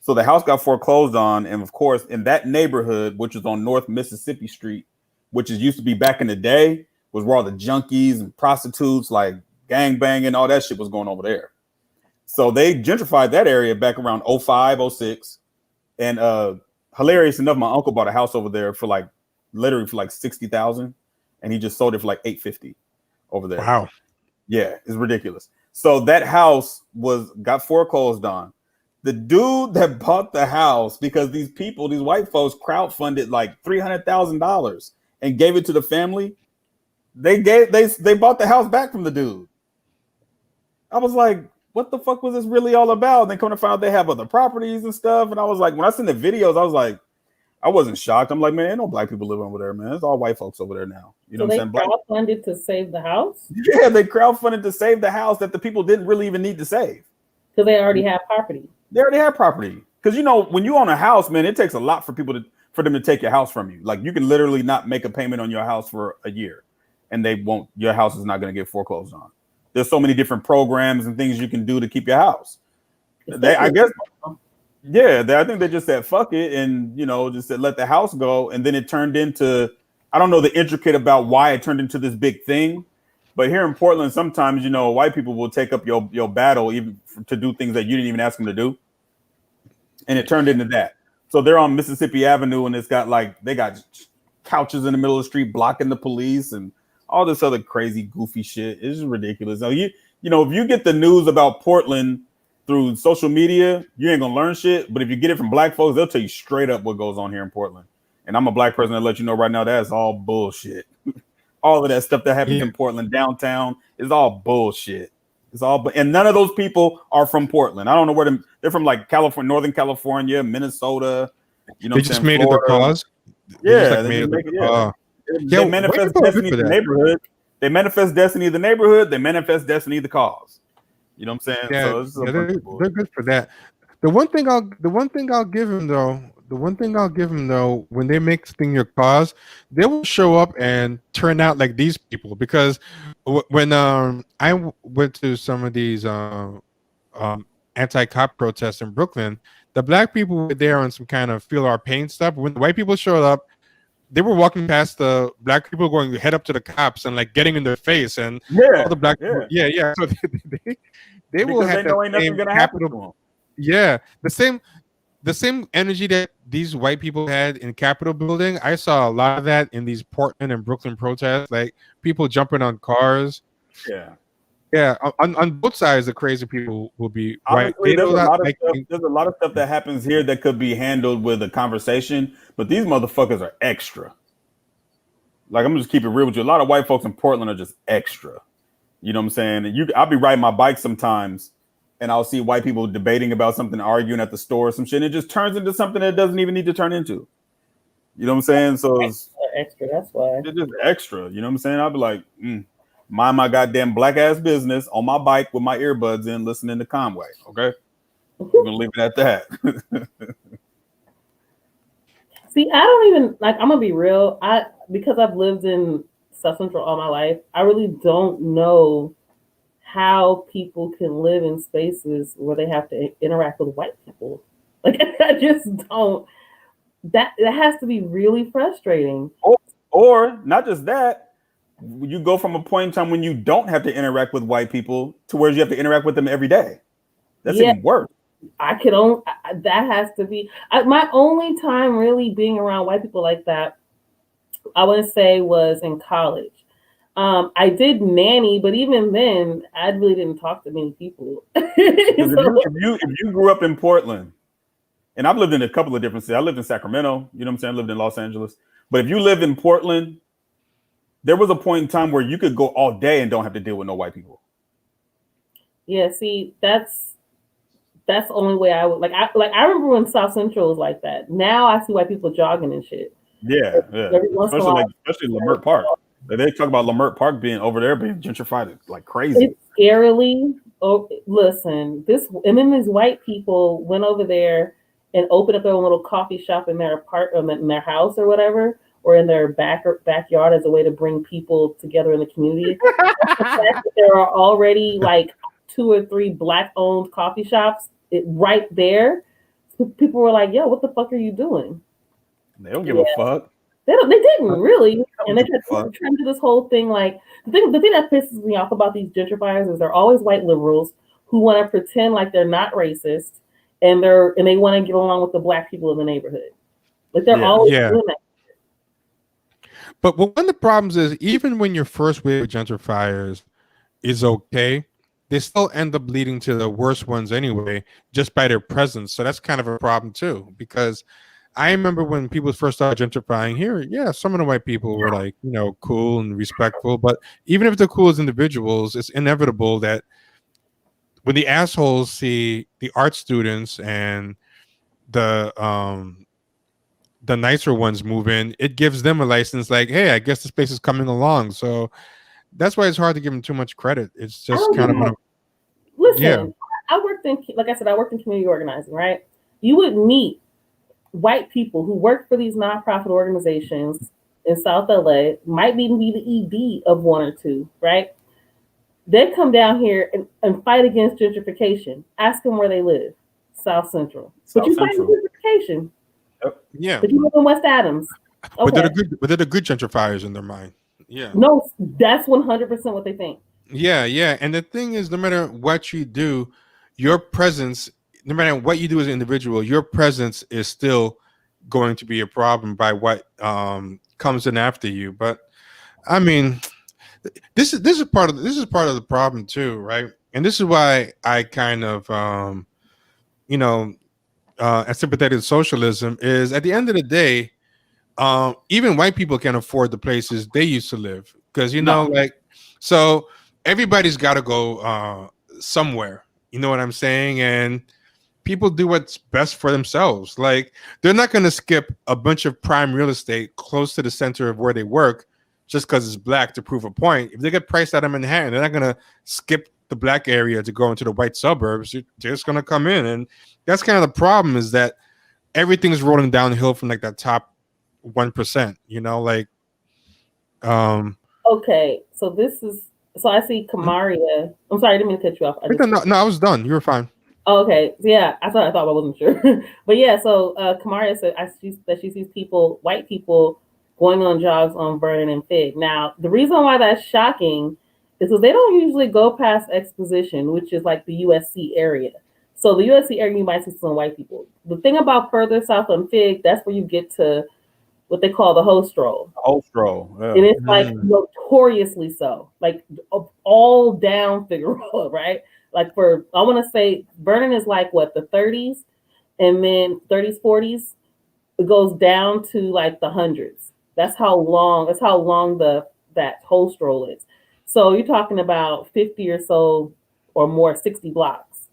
So the house got foreclosed on, and of course, in that neighborhood, which is on North Mississippi Street, which is used to be back in the day, was where all the junkies and prostitutes, like gang banging, all that shit was going over there. So they gentrified that area back around 05, 06. And hilarious enough, my uncle bought a house over there for like literally for like 60,000, and he just sold it for like 850 over there. Wow. Yeah, it's ridiculous. So that house got foreclosed on. The dude that bought the house, because these people, these white folks, crowdfunded like $300,000 and gave it to the family. They bought the house back from the dude. I was like, what the fuck was this really all about? And then come to find out they have other properties and stuff. And I was like, when I seen the videos, I was like, I wasn't shocked. I'm like, man, ain't no black people living over there, man. It's all white folks over there now. You know what I'm saying? They crowdfunded to save the house? Yeah, they crowdfunded to save the house that the people didn't really even need to save. Because they already have property. They already have property. Because, you know, when you own a house, man, it takes a lot for them to take your house from you. Like, you can literally not make a payment on your house for a year, and your house is not going to get foreclosed on. There's so many different programs and things you can do to keep your house. I think they just said fuck it, and just said let the house go, and then it turned into, I don't know the intricate about why it turned into this big thing, but here in Portland, sometimes white people will take up your battle even to do things that you didn't even ask them to do, and it turned into that. So they're on Mississippi Avenue, and they got couches in the middle of the street blocking the police and all this other crazy goofy shit. It's just ridiculous. Now if you get the news about Portland through social media, you ain't gonna learn shit. But if you get it from black folks, they'll tell you straight up what goes on here in Portland. And I'm a black person that let you know right now that's all bullshit. All of that stuff that happens in Portland downtown is all bullshit. It's all, and none of those people are from Portland. I don't know where they're from, like California, Northern California, Minnesota. They just made it the cause. Yeah, they manifest destiny of the neighborhood. They manifest destiny of the neighborhood. They manifest destiny of the cause. You know what I'm saying? Yeah, so they're good for that. The one thing I'll give him though, when they make thing your cause, they will show up and turn out like these people. Because when I went to some of these anti-cop protests in Brooklyn, the black people were there on some kind of feel our pain stuff. When the white people showed up, they were walking past the black people, going head up to the cops and like getting in their face, and all the black people, So they will have that same capital. Yeah, the same energy that these white people had in Capitol building. I saw a lot of that in these Portland and Brooklyn protests, like people jumping on cars. Yeah. On both sides, the crazy people will be white. There's a lot of stuff that happens here that could be handled with a conversation, but these motherfuckers are extra. Like, I'm just keep it real with you. A lot of white folks in Portland are just extra. You know what I'm saying? And I'll be riding my bike sometimes, and I'll see white people debating about something, arguing at the store or some shit, and it just turns into something that it doesn't even need to turn into. You know what I'm saying? So it's extra. That's why it's just extra. You know what I'm saying? I'll be like, mind my goddamn black ass business on my bike with my earbuds in, listening to Conway. Okay, we're gonna leave it at that. See, I don't even like. I'm gonna be real. Because I've lived in South Central all my life, I really don't know how people can live in spaces where they have to interact with white people. Like, I just don't. That has to be really frustrating. Or not just that. You go from a point in time when you don't have to interact with white people to where you have to interact with them every day. That's even worse. That has to be my only time really being around white people like that, I want to say, was in college. I did nanny, but even then, I really didn't talk to many people. If you grew up in Portland, and I've lived in a couple of different cities. I lived in Sacramento, you know what I'm saying? I lived in Los Angeles. But if you live in Portland, there was a point in time where you could go all day and don't have to deal with no white people. Yeah, see, that's the only way I would I remember when South Central was like that. Now I see white people jogging and shit. Yeah. Especially Leimert Park. They talk about Leimert Park being over there being gentrified like crazy. It's scarily Oh, listen, and then these white people went over there and opened up their own little coffee shop in their apartment, in their house or whatever, or in their backyard as a way to bring people together in the community. The fact that there are already like 2 or 3 black-owned coffee shops right there. People were like, "Yo, what the fuck are you doing?" They don't give a fuck. They didn't really, and they give a tried to do this whole thing. Like the thing that pisses me off about these gentrifiers is they're always white liberals who want to pretend like they're not racist, and they want to get along with the black people in the neighborhood. Like they're always doing that. But one of the problems is even when your first wave of gentrifiers is okay, they still end up leading to the worst ones anyway, just by their presence. So that's kind of a problem too, because I remember when people first started gentrifying here, yeah, some of the white people were like, cool and respectful. But even if they're cool as individuals, it's inevitable that when the assholes see the art students and the nicer ones move in, it gives them a license like, hey, I guess this place is coming along. So that's why it's hard to give them too much credit. It's just kind of listen. I worked in community organizing, right? You would meet white people who work for these nonprofit organizations in South LA, might even be the ED of 1 or 2, right? They come down here and fight against gentrification. Ask them where they live. South Central. But you fight gentrification. Yeah. But you live in West Adams. Okay. But they're the good gentrifiers in their mind. Yeah. No, that's 100% what they think. Yeah. And the thing is, no matter what you do, your presence, no matter what you do as an individual, your presence is still going to be a problem by what comes in after you. But I mean, this is part of the problem too, right? And this is why I kind of as sympathetic to socialism is at the end of the day, even white people can't afford the places they used to live because so everybody's got to go somewhere. You know what I'm saying? And people do what's best for themselves. Like they're not going to skip a bunch of prime real estate close to the center of where they work just because it's black to prove a point. If they get priced out of Manhattan, they're not going to skip the black area to go into the white suburbs. They're just going to come in. And that's kind of the problem is that everything's rolling downhill from like that top 1%, Okay, so I see Kamaria. I'm sorry, I didn't mean to cut you off. No, I was done. You were fine. Okay, so yeah, I thought I wasn't sure, but yeah. So Kamaria said that she sees white people, going on jogs on Vernon and Fig. Now, the reason why that's shocking is because they don't usually go past Exposition, which is like the USC area. So the USC area, you might see some white people. The thing about further south on Fig, that's where you get to what they call the host roll. Yeah. And it's like notoriously so, like all down Figueroa, right? Like I want to say Vernon is like what, the 30s, and then 30s, 40s, it goes down to like the hundreds. That's how long that host roll is. So you're talking about 50 or so or more, 60 blocks.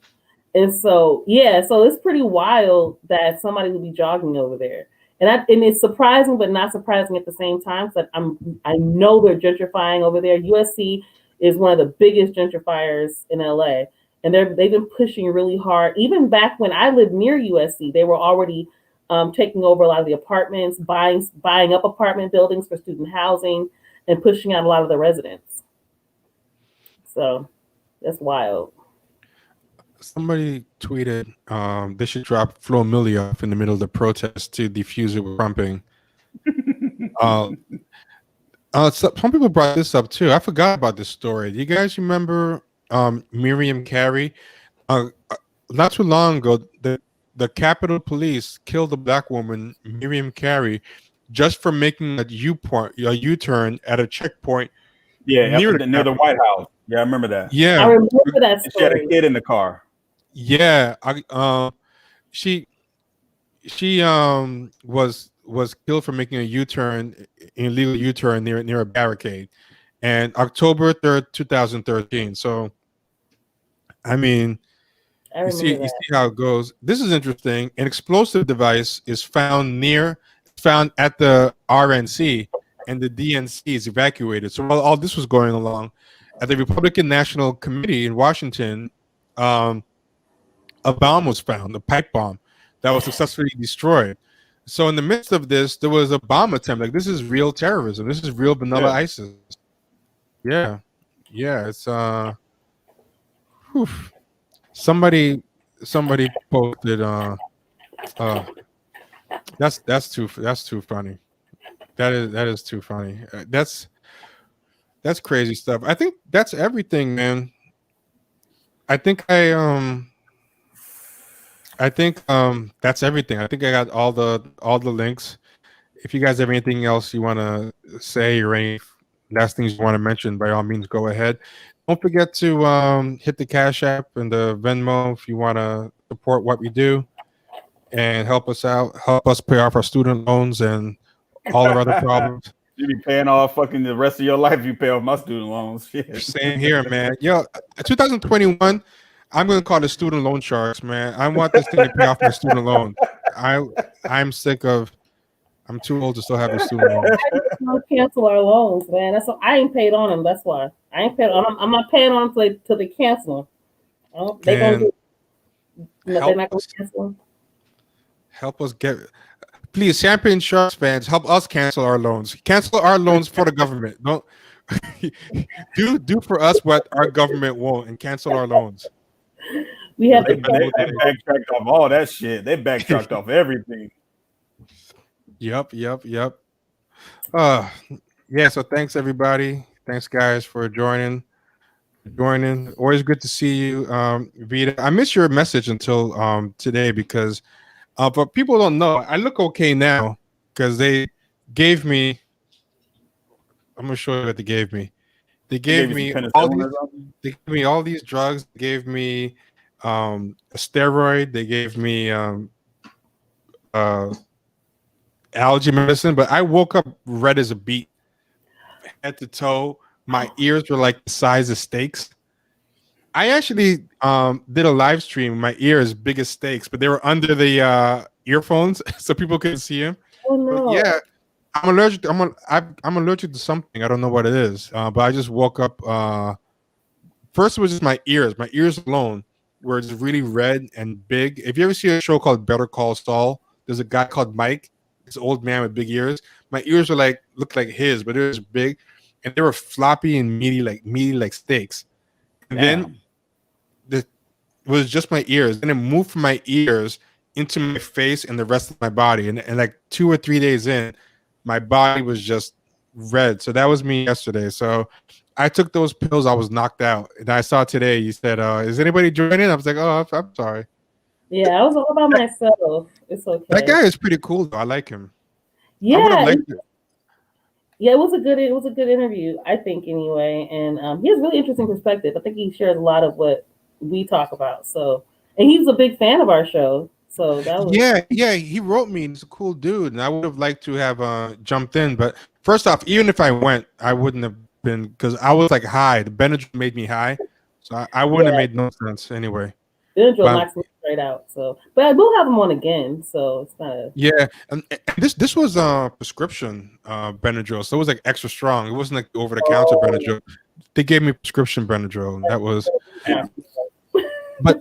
And so, so it's pretty wild that somebody would be jogging over there. And it's surprising, but not surprising at the same time. So I know they're gentrifying over there. USC is one of the biggest gentrifiers in LA, and they've been pushing really hard. Even back when I lived near USC, they were already taking over a lot of the apartments, buying up apartment buildings for student housing, and pushing out a lot of the residents. So that's wild. Somebody tweeted they should drop Flo Milli off in the middle of the protest to defuse it with trumping. Some people brought this up too. I forgot about this story. Do you guys remember Miriam Carey? Not too long ago, the Capitol Police killed a black woman, Miriam Carey, just for making a U-turn at a checkpoint. Yeah, near the White House. Yeah, I remember that. Yeah, I remember that story. She had a kid in the car. Yeah, she was killed for making a U-turn, an illegal U-turn near a barricade, and October 3rd, 2013. So, I mean, you see how it goes. This is interesting. An explosive device is found at the RNC, and the DNC is evacuated. So while all this was going along, at the Republican National Committee in Washington, a bomb was found, a pipe bomb that was successfully destroyed. So in the midst of this, there was a bomb attempt. Like, this is real terrorism. This is real vanilla ISIS. Yeah, yeah. It's whew. somebody posted. That's too funny. That is too funny. That's crazy stuff. I think that's everything, man. I think that's everything. I think I got all the links. If you guys have anything else you want to say or any last things you want to mention, by all means, go ahead. Don't forget to hit the Cash App and the Venmo if you want to support what we do and help us out, help us pay off our student loans and all our other problems. You be paying off fucking the rest of your life. You pay off my student loans. Shit. Same here, man. Yo, 2021. I'm gonna call the student loan sharks, man. I want this thing to pay off my student loan. I'm sick of. I'm too old to still have a student loan. Don't cancel our loans, man. That's what, I ain't paid on them. That's why I ain't paid on them. I'm not paying on them till they cancel them. They gonna they're not gonna cancel them. Help us get. Please, Champion Sharks fans, help us cancel our loans. Cancel our loans for the government. Don't do for us what our government won't, and cancel our loans. We have they backtracked off all that shit. They backtracked off everything. Yep. Yeah, so thanks everybody. Thanks guys for joining. Always good to see you, Vita. I missed your message until today because but people don't know. I look okay now because they gave me. I'm gonna show you what they gave me. They gave me all these. They gave me all these drugs. They gave me a steroid. They gave me allergy medicine. But I woke up red as a beet, head to toe. My ears were like the size of steaks. I actually did a live stream. My ears big as steaks, but they were under the earphones, so people couldn't see them. Oh no! But yeah, I'm allergic. I'm allergic to something. I don't know what it is. But I just woke up. First, it was just my ears. My ears alone were just really red and big. If you ever see a show called Better Call Saul, there's a guy called Mike. This old man with big ears. My ears were looked like his, but it was big, and they were floppy and meaty like steaks. And then it was just my ears. Then it moved from my ears into my face and the rest of my body. And like 2 or 3 days in, my body was just red. So that was me yesterday. So I took those pills. I was knocked out. And I saw today, you said, is anybody joining? I was like, oh, I'm sorry. Yeah, I was all about myself. It's okay. That guy is pretty cool, though. I like him. Yeah. Yeah, it was a good interview, I think, anyway. And he has really interesting perspective. I think he shares a lot of what we talk about. So, and he's a big fan of our show. So that was he wrote me. He's a cool dude, and I would have liked to have jumped in. But first off, even if I went, I wouldn't have been because I was like high. The Benadryl made me high, so I wouldn't have made no sense anyway. Benadryl knocks me straight out. So, but I will have him on again. So it's kind of and this was prescription Benadryl, so it was like extra strong. It wasn't like over the counter Benadryl. They gave me prescription Benadryl, and that was. But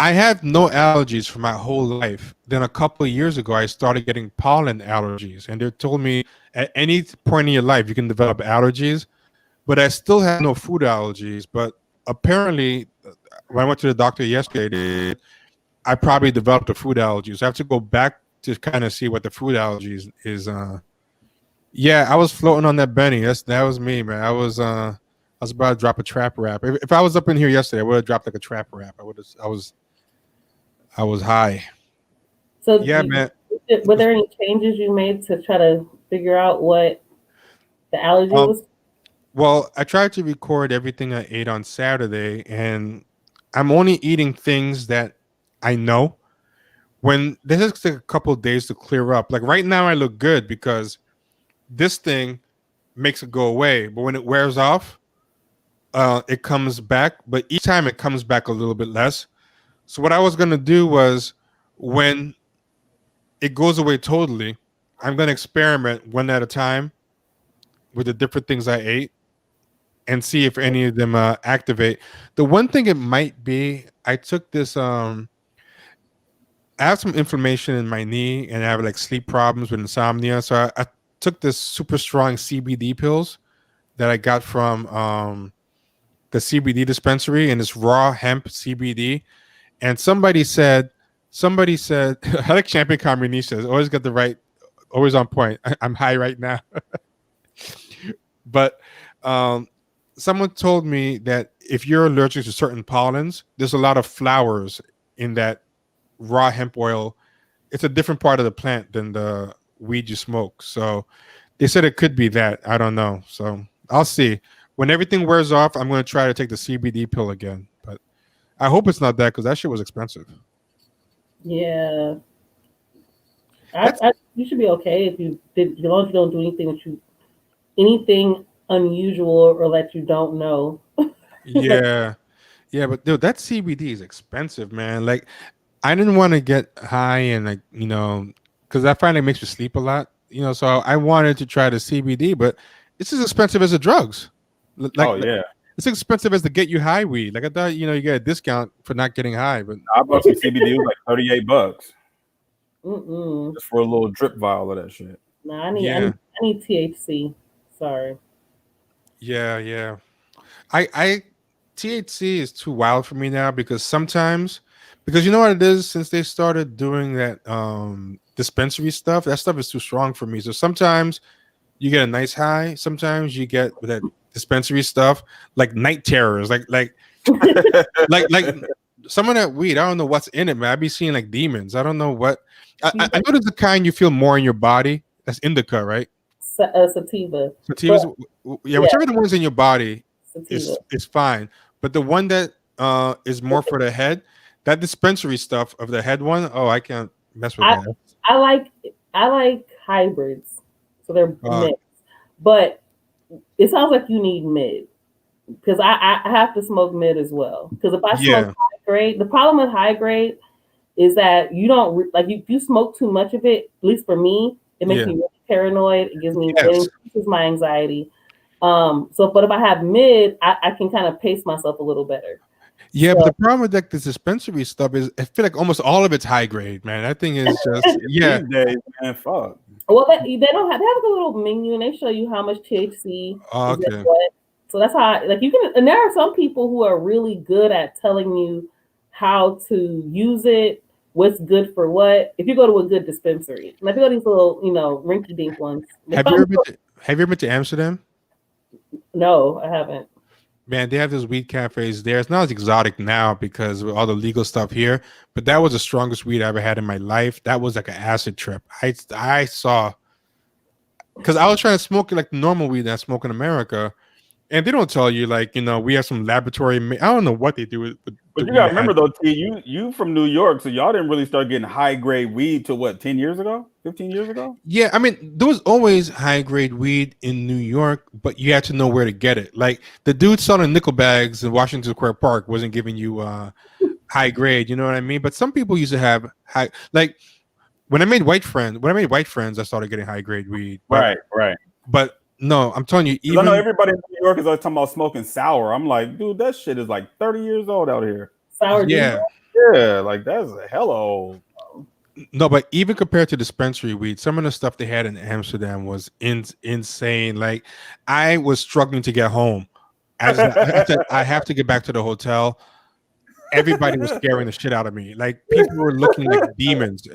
I had no allergies for my whole life. Then a couple of years ago, I started getting pollen allergies, and they told me at any point in your life you can develop allergies. But I still had no food allergies. But apparently, when I went to the doctor yesterday, I probably developed a food allergy. So I have to go back to kind of see what the food allergies is. Yeah, I was floating on that Benny. That was me, man. I was about to drop a trap rap. If I was up in here yesterday, I would have dropped like a trap rap. I was high. So man. Were there any changes you made to try to figure out what the allergy was? Well, I tried to record everything I ate on Saturday, and I'm only eating things that I know. When this takes a couple of days to clear up. Like right now, I look good because this thing makes it go away. But when it wears off, it comes back. But each time it comes back a little bit less. So what I was going to do was when it goes away totally, I'm going to experiment one at a time with the different things I ate and see if any of them activate. The one thing it might be, I took this. I have some inflammation in my knee, and I have like sleep problems with insomnia. So I took this super strong CBD pills that I got from the CBD dispensary, and it's raw hemp CBD. And somebody said, I like Champion Combinations. Always got the right, always on point. I'm high right now. But someone told me that if you're allergic to certain pollens, there's a lot of flowers in that raw hemp oil. It's a different part of the plant than the weed you smoke. So they said it could be that. I don't know. So I'll see. When everything wears off, I'm going to try to take the CBD pill again. But I hope it's not that, because that shit was expensive. Yeah. You should be okay if you did, as long as you don't do anything unusual or that you don't know. Yeah. Yeah, but dude, that CBD is expensive, man. Like, I didn't want to get high and like, because I find it makes you sleep a lot, so I wanted to try the CBD, but it's as expensive as the drugs. It's expensive as the get you high weed. Like, I thought, you get a discount for not getting high, but I bought some CBD. It was like $38 Mm-mm. just for a little drip vial of that shit. Nah, I need THC. Sorry. Yeah. I THC is too wild for me now, because you know what it is, since they started doing that dispensary stuff, that stuff is too strong for me. So sometimes you get a nice high, sometimes you get with that dispensary stuff like night terrors, like like some of that weed. I don't know what's in it, man. I be seeing like demons. I don't know what. I know there's the kind you feel more in your body. That's indica, right? Sativa. Sativas, yeah, whichever the one's in your body is fine. But the one that is more for the head, that dispensary stuff of the head one, I can't mess with that. I like hybrids, so they're mixed. But it sounds like you need mid, because I have to smoke mid as well. Because if I smoke high grade, the problem with high grade is that you don't if you smoke too much of it. At least for me, it makes me really paranoid. It gives me it increases my anxiety. But if I have mid, I can kind of pace myself a little better. Yeah, but the problem with like this dispensary stuff is I feel like almost all of it's high grade, man. That thing is just These days, man, fuck. Well, they don't have. They have a little menu, and they show you how much THC. Is in what. So that's how you can. And there are some people who are really good at telling you how to use it, what's good for what. If you go to a good dispensary, like if you go to these little, rinky-dink ones. Have you ever been to Amsterdam? No, I haven't. Man, they have those weed cafes there. It's not as exotic now because of all the legal stuff here, but that was the strongest weed I ever had in my life. That was like an acid trip. I saw, because I was trying to smoke it like the normal weed that I smoke in America, and they don't tell you we have some laboratory. I don't know what they do with but you gotta remember though, T, you from New York, so y'all didn't really start getting high grade weed till what, 10 years ago, 15 years ago? Yeah, I mean, there was always high grade weed in New York, but you had to know where to get it. Like the dude selling nickel bags in Washington Square Park wasn't giving you high grade, you know what I mean? But some people used to have high, like when I made white friends, I started getting high grade weed. Right. But no, I'm telling you, even I know everybody in New York is always talking about smoking sour. I'm like, dude, that shit is like 30 years old out here. Sour, yeah, like that's a hella old. No, but even compared to dispensary weed, some of the stuff they had in Amsterdam was insane. Like I was struggling to get home. I said, I have to get back to the hotel. Everybody was scaring the shit out of me. Like people were looking like demons.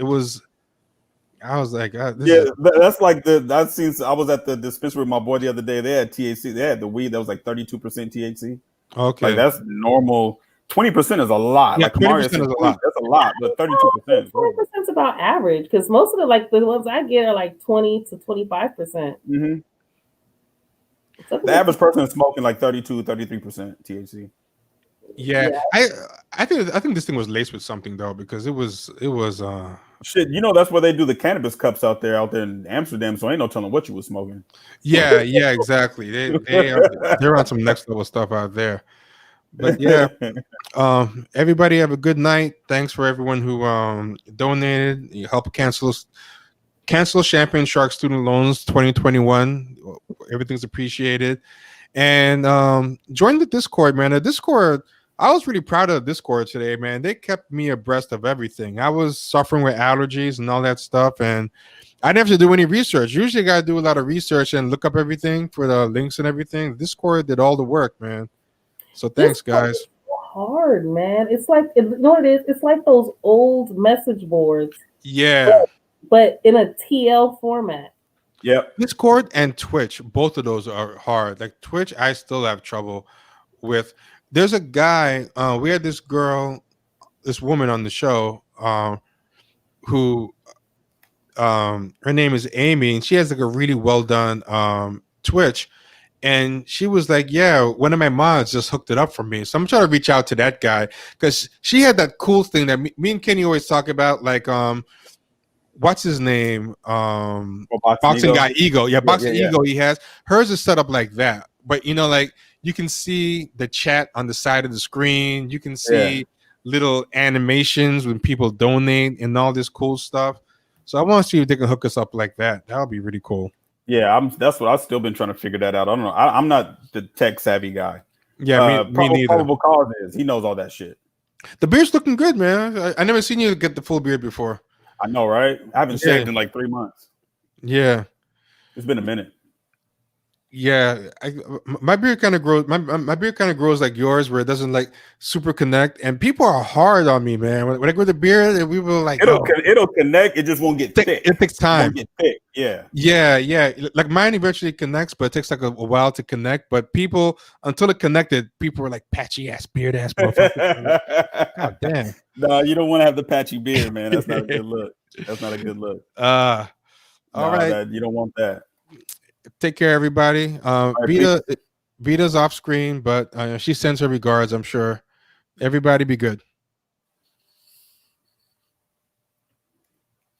I was like, that's like I've seen. I was at the dispensary with my boy the other day. They had THC. They had the weed that was like 32% THC. Okay, like that's normal. 20% is a lot. Yeah, like Kamaria said, is a lot. That's a lot, but 32%. 20% is about average because most of the ones I get are like 20 to 25%. Mm-hmm. The average person is smoking like 32, 33% THC. Yeah. I think this thing was laced with something though, because it was shit. That's where they do the cannabis cups out there in Amsterdam. So ain't no telling what you was smoking. Yeah, exactly. They're on some next level stuff out there. But yeah, everybody have a good night. Thanks for everyone who donated. You help cancel Champion Shark student loans 2021. Everything's appreciated. And join the Discord, man. The Discord, I was really proud of the Discord today, man. They kept me abreast of everything. I was suffering with allergies and all that stuff, and I didn't have to do any research. Usually, I got to do a lot of research and look up everything for the links and everything. Discord did all the work, man. So thanks, guys. Hard, man. It's like, you know what it is? It's like those old message boards. Yeah. But in a TL format. Yep. Discord and Twitch, both of those are hard. Like Twitch, I still have trouble with. There's a guy, we had this girl, this woman on the show, who her name is Amy, and she has like a really well done Twitch. And she was like, yeah, one of my mods just hooked it up for me. So I'm trying to reach out to that guy because she had that cool thing that me and Kenny always talk about, like what's his name? Boxing Guy Ego. Yeah, Boxing Ego he has. Hers is set up like that. But you know, like you can see the chat on the side of the screen. You can see little animations when people donate and all this cool stuff. So I want to see if they can hook us up like that. That would be really cool. Yeah, that's what I've still been trying to figure that out. I don't know. I'm not the tech savvy guy. Yeah, me neither. Probable cause is he knows all that shit. The beard's looking good, man. I never seen you get the full beard before. I know, right? I haven't shaved in like 3 months. Yeah, it's been a minute. Yeah, my beard kind of grows. My beard kind of grows like yours, where it doesn't like super connect. And people are hard on me, man. When I grow the beard, we will like it'll connect. It just won't get thick. It takes time. It won't get thick. Yeah. Yeah. Like mine eventually connects, but it takes like a while to connect. But people, until it connected, people were like patchy ass beard ass motherfucker. God damn. No, you don't want to have the patchy beard, man. That's not a good look. That's not a good look. All right. You don't want that. Take care, everybody. Vita's off screen, but she sends her regards, I'm sure. Everybody be good.